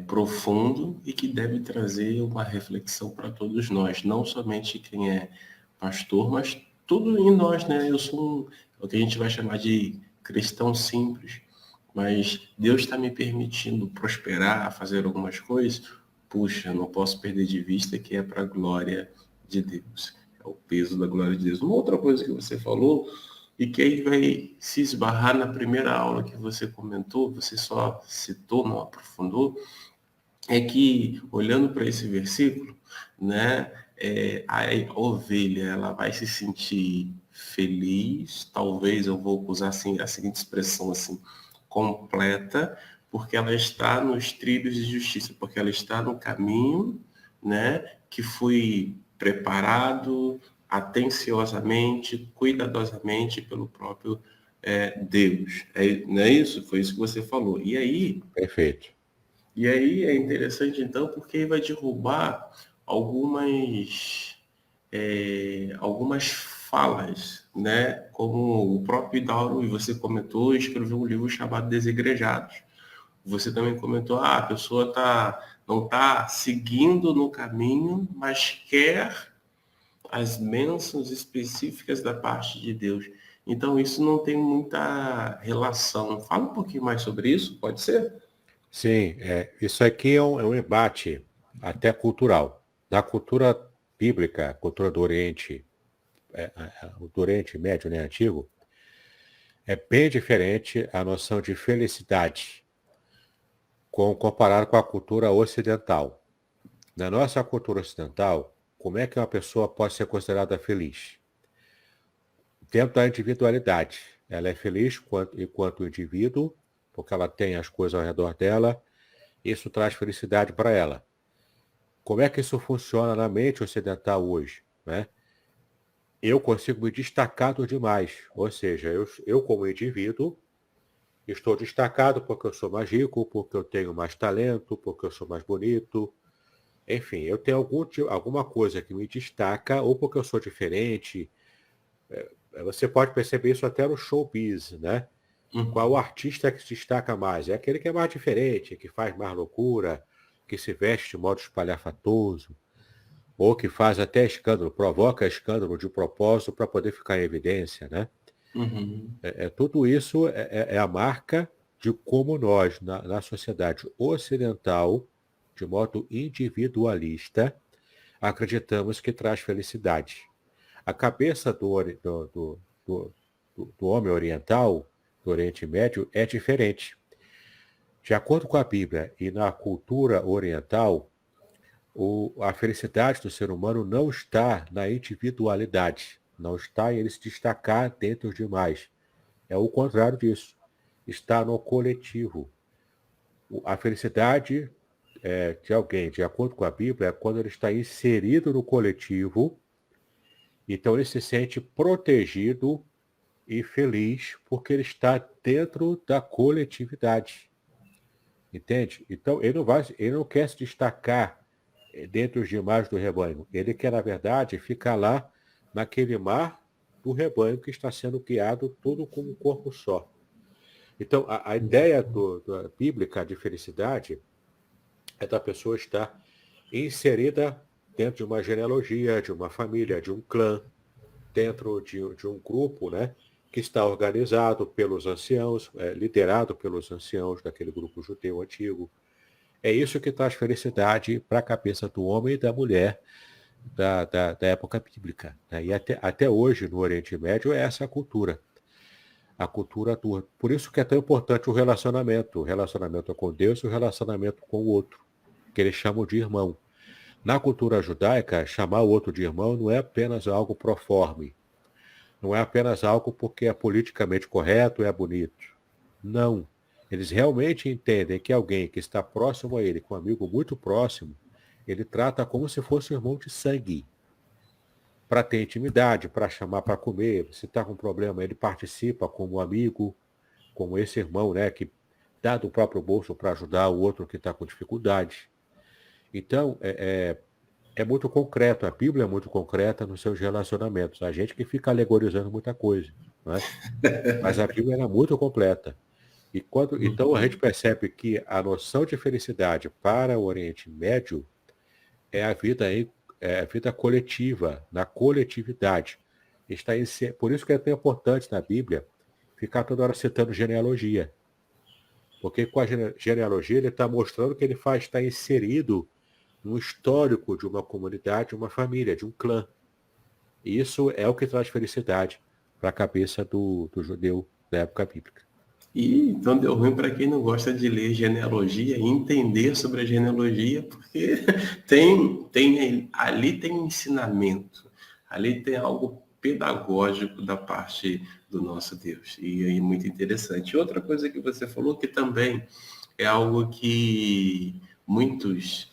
profundo e que deve trazer uma reflexão para todos nós, não somente quem é pastor, mas tudo em nós, né? Eu sou o que a gente vai chamar de cristão simples, mas Deus está me permitindo prosperar, fazer algumas coisas. Puxa, não posso perder de vista que é para a glória de Deus. É o peso da glória de Deus. Uma outra coisa que você falou e que aí vai se esbarrar na primeira aula que você comentou, você só citou, não aprofundou, é que, olhando para esse versículo, né, a ovelha ela vai se sentir feliz, talvez eu vou usar assim, a seguinte expressão assim, completa, porque ela está nos trilhos de justiça, porque ela está no caminho, né, que foi preparado atenciosamente, cuidadosamente pelo próprio Deus. Não é isso? Foi isso que você falou. Perfeito. E aí é interessante então porque vai derrubar algumas falas, né? Como o próprio Dauro, e você comentou, escreveu um livro chamado Desigrejados. Você também comentou, a pessoa não está seguindo no caminho, mas quer as bênçãos específicas da parte de Deus. Então isso não tem muita relação. Fala um pouquinho mais sobre isso, pode ser? Sim, isso aqui é um embate até cultural. Na cultura bíblica, cultura do Oriente, do Oriente Médio, né, antigo, é bem diferente a noção de felicidade comparado com a cultura ocidental. Na nossa cultura ocidental, como é que uma pessoa pode ser considerada feliz? Dentro da individualidade. Ela é feliz enquanto indivíduo, porque ela tem as coisas ao redor dela, isso traz felicidade para ela. Como é que isso funciona na mente ocidental hoje, né? Eu consigo me destacar dos demais, ou seja, eu como indivíduo estou destacado porque eu sou mais rico, porque eu tenho mais talento, porque eu sou mais bonito, enfim, eu tenho alguma coisa que me destaca, ou porque eu sou diferente. Você pode perceber isso até no showbiz, né? Qual artista que se destaca mais? É aquele que é mais diferente, que faz mais loucura, que se veste de modo espalhafatoso, ou que faz até escândalo, provoca escândalo de propósito para poder ficar em evidência, né? Uhum. Tudo isso é a marca de como nós, na sociedade ocidental, de modo individualista, acreditamos que traz felicidade. A cabeça do homem oriental, do Oriente Médio, é diferente. De acordo com a Bíblia e na cultura oriental, a felicidade do ser humano não está na individualidade, não está em ele se destacar dentre os demais. É o contrário disso. Está no coletivo. A felicidade de alguém, de acordo com a Bíblia, é quando ele está inserido no coletivo, então ele se sente protegido e feliz porque ele está dentro da coletividade. Entende? Então ele não quer se destacar dentre os demais do rebanho. Ele quer, na verdade, ficar lá naquele mar do rebanho que está sendo guiado tudo como um corpo só. Então, a ideia da bíblica de felicidade é da pessoa estar inserida dentro de uma genealogia, de uma família, de um clã, dentro de um grupo, né, que está organizado pelos anciãos, liderado pelos anciãos daquele grupo judeu antigo. É isso que traz felicidade para a cabeça do homem e da mulher da época bíblica, né? E até hoje, no Oriente Médio, é essa a cultura. A cultura tua. Por isso que é tão importante o relacionamento com Deus e o relacionamento com o outro, que eles chamam de irmão. Na cultura judaica, chamar o outro de irmão não é apenas algo proforme, não é apenas algo porque é politicamente correto, é bonito. Não. Eles realmente entendem que alguém que está próximo a ele, com um amigo muito próximo, ele trata como se fosse um irmão de sangue. Para ter intimidade, para chamar para comer, se está com problema, ele participa como amigo, como esse irmão, né, que dá do próprio bolso para ajudar o outro que está com dificuldade. Então, é muito concreto, a Bíblia é muito concreta nos seus relacionamentos. A gente que fica alegorizando muita coisa, não é? Mas a Bíblia era muito completa. Então a gente percebe que a noção de felicidade para o Oriente Médio é a vida coletiva, na coletividade. Por isso que é tão importante na Bíblia ficar toda hora citando genealogia. Porque com a genealogia ele está mostrando que ele está inserido no histórico de uma comunidade, de uma família, de um clã. E isso é o que traz felicidade para a cabeça do judeu da época bíblica. E então deu ruim para quem não gosta de ler genealogia e entender sobre a genealogia, porque ali tem ensinamento, ali tem algo pedagógico da parte do nosso Deus. E aí muito interessante. Outra coisa que você falou que também é algo que muitos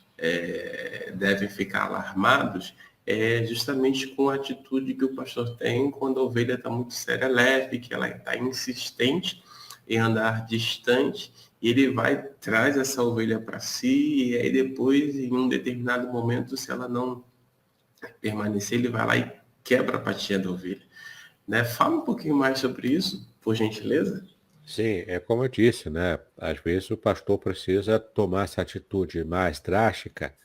devem ficar alarmados, é justamente com a atitude que o pastor tem quando a ovelha está muito leve, que ela está insistente em andar distante, e ele traz essa ovelha para si, e aí depois, em um determinado momento, se ela não permanecer, ele vai lá e quebra a patinha da ovelha. Né? Fala um pouquinho mais sobre isso, por gentileza. Sim, é como eu disse, né? Às vezes o pastor precisa tomar essa atitude mais drástica,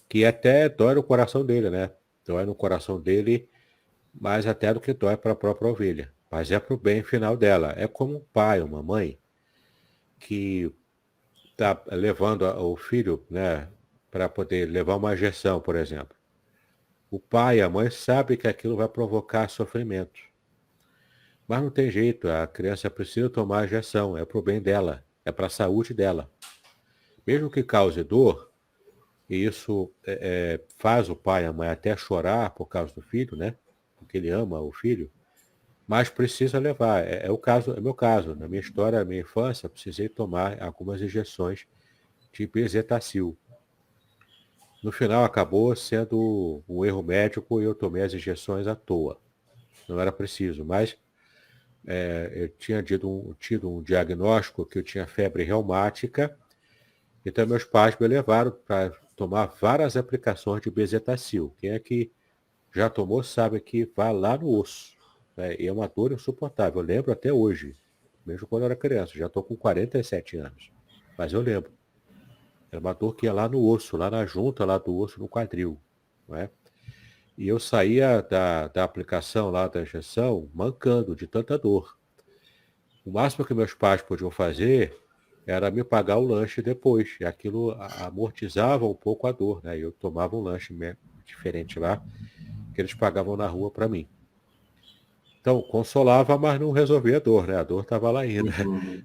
que até dói no coração dele, né? Dói no coração dele, mais até do que dói para a própria ovelha. Mas é para o bem final dela. É como um pai, uma mãe, que está levando o filho, né, para poder levar uma injeção, por exemplo. O pai e a mãe sabem que aquilo vai provocar sofrimento. Mas não tem jeito, a criança precisa tomar a injeção, é para o bem dela, é para a saúde dela. Mesmo que cause dor, e isso faz o pai e a mãe até chorar por causa do filho, né? Porque ele ama o filho, mas precisa levar. É meu caso. Na minha história, na minha infância, precisei tomar algumas injeções de bezetacil. No final, acabou sendo um erro médico e eu tomei as injeções à toa. Não era preciso, mas eu tinha tido um diagnóstico que eu tinha febre reumática, então meus pais me levaram para tomar várias aplicações de bezetacil. Quem é que já tomou sabe que vai lá no osso. E é uma dor insuportável. Eu lembro até hoje, mesmo quando eu era criança. Já estou com 47 anos. Mas eu lembro. Era uma dor que ia lá no osso, lá na junta, lá do osso, no quadril. Não é? E eu saía da aplicação lá, da injeção, mancando de tanta dor. O máximo que meus pais podiam fazer era me pagar o lanche depois. E aquilo amortizava um pouco a dor. Né? Eu tomava um lanche diferente lá, que eles pagavam na rua para mim. Então, consolava, mas não resolvia a dor, né? A dor estava lá ainda,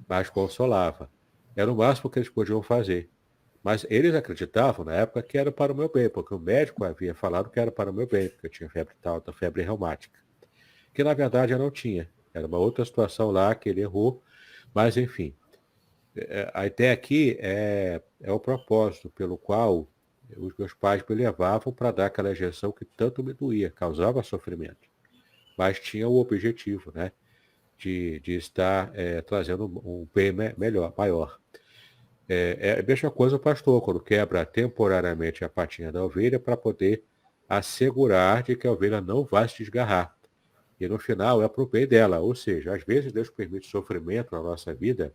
mas consolava. Era o máximo que eles podiam fazer. Mas eles acreditavam, na época, que era para o meu bem, porque o médico havia falado que era para o meu bem, porque eu tinha febre alta, febre reumática. Que, na verdade, eu não tinha. Era uma outra situação lá que ele errou, mas, enfim. A ideia aqui é o propósito pelo qual os meus pais me levavam para dar aquela injeção que tanto me doía, causava sofrimento. Mas tinha o objetivo, né, de estar trazendo um bem maior. É a mesma coisa o pastor, quando quebra temporariamente a patinha da ovelha para poder assegurar de que a ovelha não vai se desgarrar. E no final é pro bem dela. Ou seja, às vezes Deus permite sofrimento na nossa vida,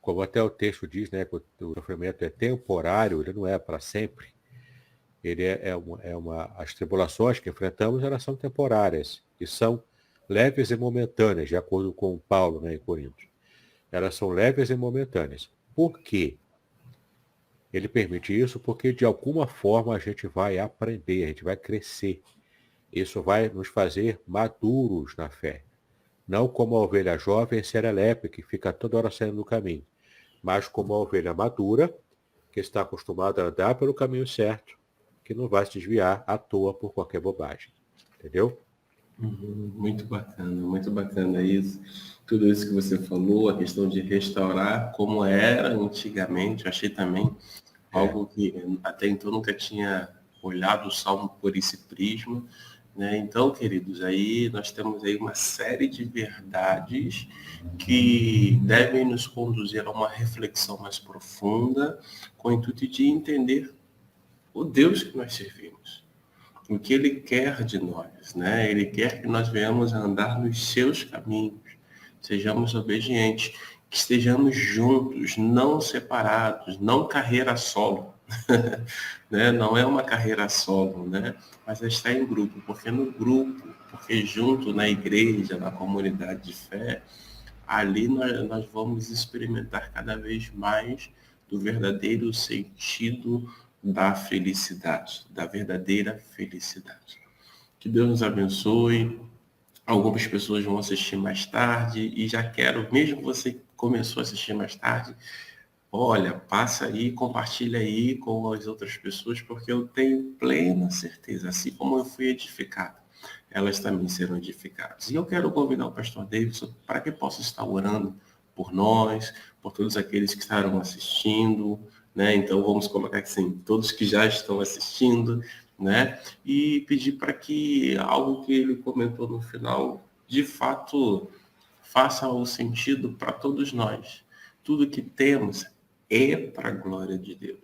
como até o texto diz, né, que o sofrimento é temporário, ele não é para sempre. Ele as tribulações que enfrentamos, elas são temporárias e são leves e momentâneas, de acordo com Paulo, né, em Coríntios. Elas são leves e momentâneas. Por quê? Ele permite isso porque de alguma forma a gente vai aprender, a gente vai crescer. Isso vai nos fazer maduros na fé. Não como a ovelha jovem serelepe, que fica toda hora saindo do caminho, mas como a ovelha madura, que está acostumada a andar pelo caminho certo, que não vai se desviar à toa por qualquer bobagem. Entendeu? Muito bacana isso. Tudo isso que você falou, a questão de restaurar como era antigamente, eu achei também algo que até então nunca tinha olhado o Salmo por esse prisma, né? Então, queridos, aí nós temos aí uma série de verdades que devem nos conduzir a uma reflexão mais profunda, com o intuito de entender o Deus que nós servimos, o que Ele quer de nós, né? Ele quer que nós venhamos a andar nos seus caminhos, sejamos obedientes, que estejamos juntos, não separados, não carreira solo, né? Não é uma carreira solo, né? Mas é estar em grupo, porque no grupo, porque junto na igreja, na comunidade de fé, ali nós vamos experimentar cada vez mais do verdadeiro sentido da felicidade, da verdadeira felicidade. Que Deus nos abençoe. Algumas pessoas vão assistir mais tarde e já quero, mesmo você que começou a assistir mais tarde, olha, passa aí, compartilha aí com as outras pessoas, porque eu tenho plena certeza, assim como eu fui edificado, elas também serão edificadas. E eu quero convidar o pastor Davidson para que possa estar orando por nós, por todos aqueles que estarão assistindo, né? Então vamos colocar assim, todos que já estão assistindo, né? E pedir para que algo que ele comentou no final, de fato, faça o sentido para todos nós. Tudo que temos é para a glória de Deus.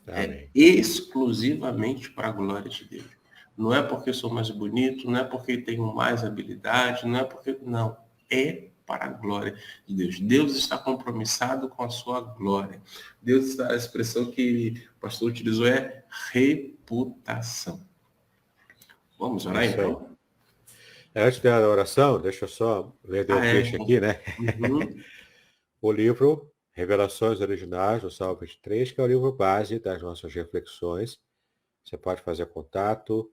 Amém. É exclusivamente para a glória de Deus. Não é porque eu sou mais bonito, não é porque tenho mais habilidade, não é porque... Não, é para a glória de Deus. Deus está compromissado com a sua glória. Deus está, a expressão que o pastor utilizou é reputação. Vamos orar então? Antes da oração, deixa eu só ler o texto aqui, né? Uhum. O livro Revelações Originais do Salmo 23, que é o livro base das nossas reflexões. Você pode fazer contato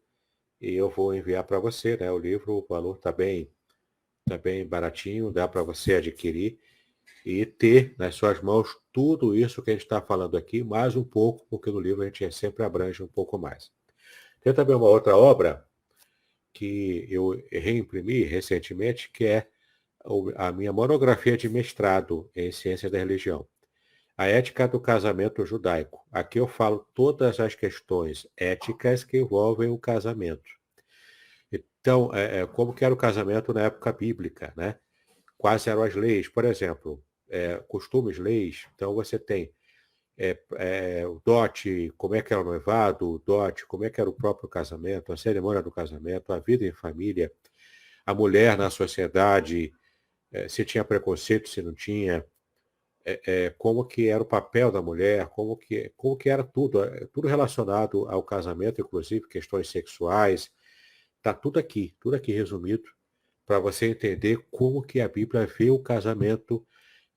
e eu vou enviar para você, né? O livro, o valor está bem baratinho, dá para você adquirir e ter nas suas mãos tudo isso que a gente está falando aqui, mais um pouco, porque no livro a gente sempre abrange um pouco mais. Tem também uma outra obra que eu reimprimi recentemente, que é a minha monografia de mestrado em Ciência da Religião. A ética do casamento judaico. Aqui eu falo todas as questões éticas que envolvem o casamento. Então, como que era o casamento na época bíblica, né? Quais eram as leis? Por exemplo, costumes, leis. Então, você tem o dote, como é que era o noivado, o dote, como é que era o próprio casamento, a cerimônia do casamento, a vida em família, a mulher na sociedade, se tinha preconceito, se não tinha, como que era o papel da mulher, como que era tudo relacionado ao casamento, inclusive questões sexuais, está tudo aqui resumido, para você entender como que a Bíblia vê o casamento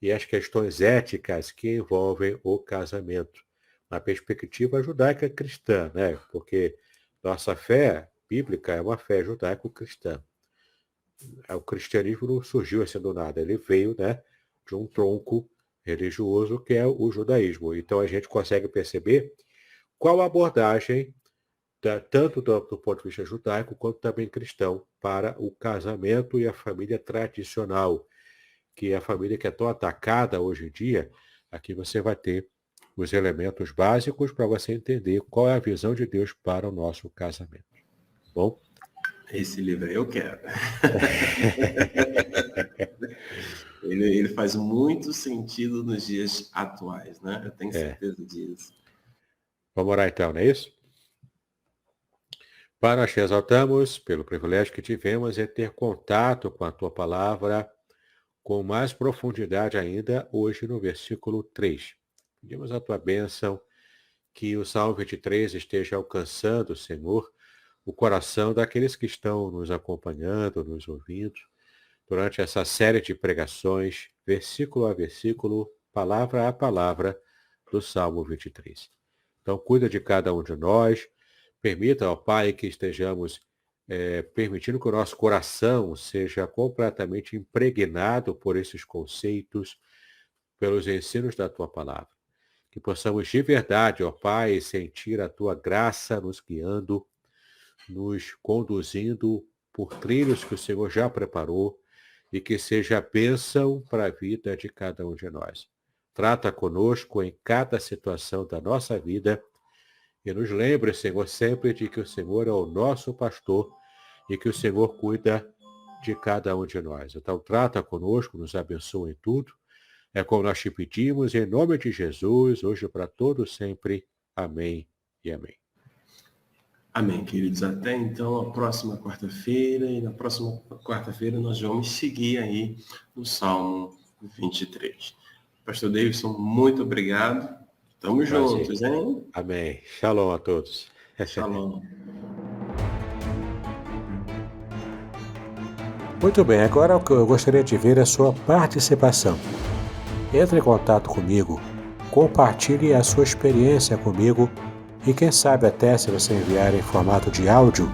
e as questões éticas que envolvem o casamento, na perspectiva judaica cristã, né? Porque nossa fé bíblica é uma fé judaico-cristã. O cristianismo não surgiu assim do nada, ele veio, né, de um tronco religioso que é o judaísmo. Então a gente consegue perceber qual a abordagem, tanto do ponto de vista judaico quanto também cristão, para o casamento e a família tradicional, que é a família que é tão atacada hoje em dia. Aqui você vai ter os elementos básicos para você entender qual é a visão de Deus para o nosso casamento. Bom? Esse livro aí eu quero. Ele faz muito sentido nos dias atuais, né? Eu tenho É. certeza disso. Vamos orar então, não é isso? Pai, nós te exaltamos pelo privilégio que tivemos em ter contato com a tua palavra com mais profundidade ainda hoje no versículo 3. Pedimos a tua bênção, que o Salmo 23 esteja alcançando, Senhor, o coração daqueles que estão nos acompanhando, nos ouvindo, durante essa série de pregações, versículo a versículo, palavra a palavra, do Salmo 23. Então, cuida de cada um de nós, permita, ó Pai, que estejamos permitindo que o nosso coração seja completamente impregnado por esses conceitos, pelos ensinos da tua palavra. Que possamos de verdade, ó Pai, sentir a tua graça nos guiando, nos conduzindo por trilhos que o Senhor já preparou e que seja bênção para a vida de cada um de nós. Trata conosco em cada situação da nossa vida e nos lembre, Senhor, sempre de que o Senhor é o nosso pastor e que o Senhor cuida de cada um de nós. Então, trata conosco, nos abençoa em tudo. É como nós te pedimos, em nome de Jesus, hoje para todos sempre. Amém e amém. Amém, queridos. Até então, a próxima quarta-feira. E na próxima quarta-feira nós vamos seguir aí no Salmo 23. Pastor Davidson, muito obrigado. Estamos juntos, hein? Amém. Shalom a todos. Shalom. Muito bem, agora eu gostaria de ver a sua participação. Entre em contato comigo, compartilhe a sua experiência comigo e quem sabe até se você enviar em formato de áudio,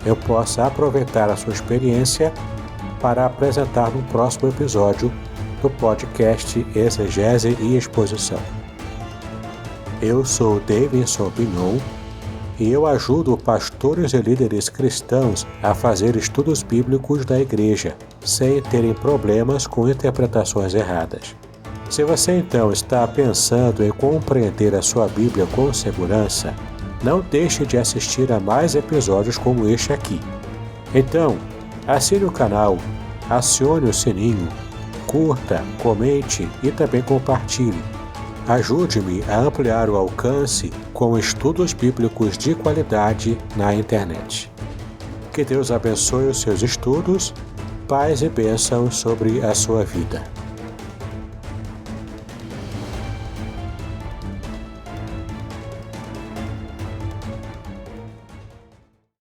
eu possa aproveitar a sua experiência para apresentar no próximo episódio do podcast Exegese e Exposição. Eu sou Davidson Pignon e eu ajudo pastores e líderes cristãos a fazer estudos bíblicos da igreja, sem terem problemas com interpretações erradas. Se você então está pensando em compreender a sua Bíblia com segurança, não deixe de assistir a mais episódios como este aqui. Então, assine o canal, acione o sininho, curta, comente e também compartilhe. Ajude-me a ampliar o alcance com estudos bíblicos de qualidade na internet. Que Deus abençoe os seus estudos, paz e bênção sobre a sua vida.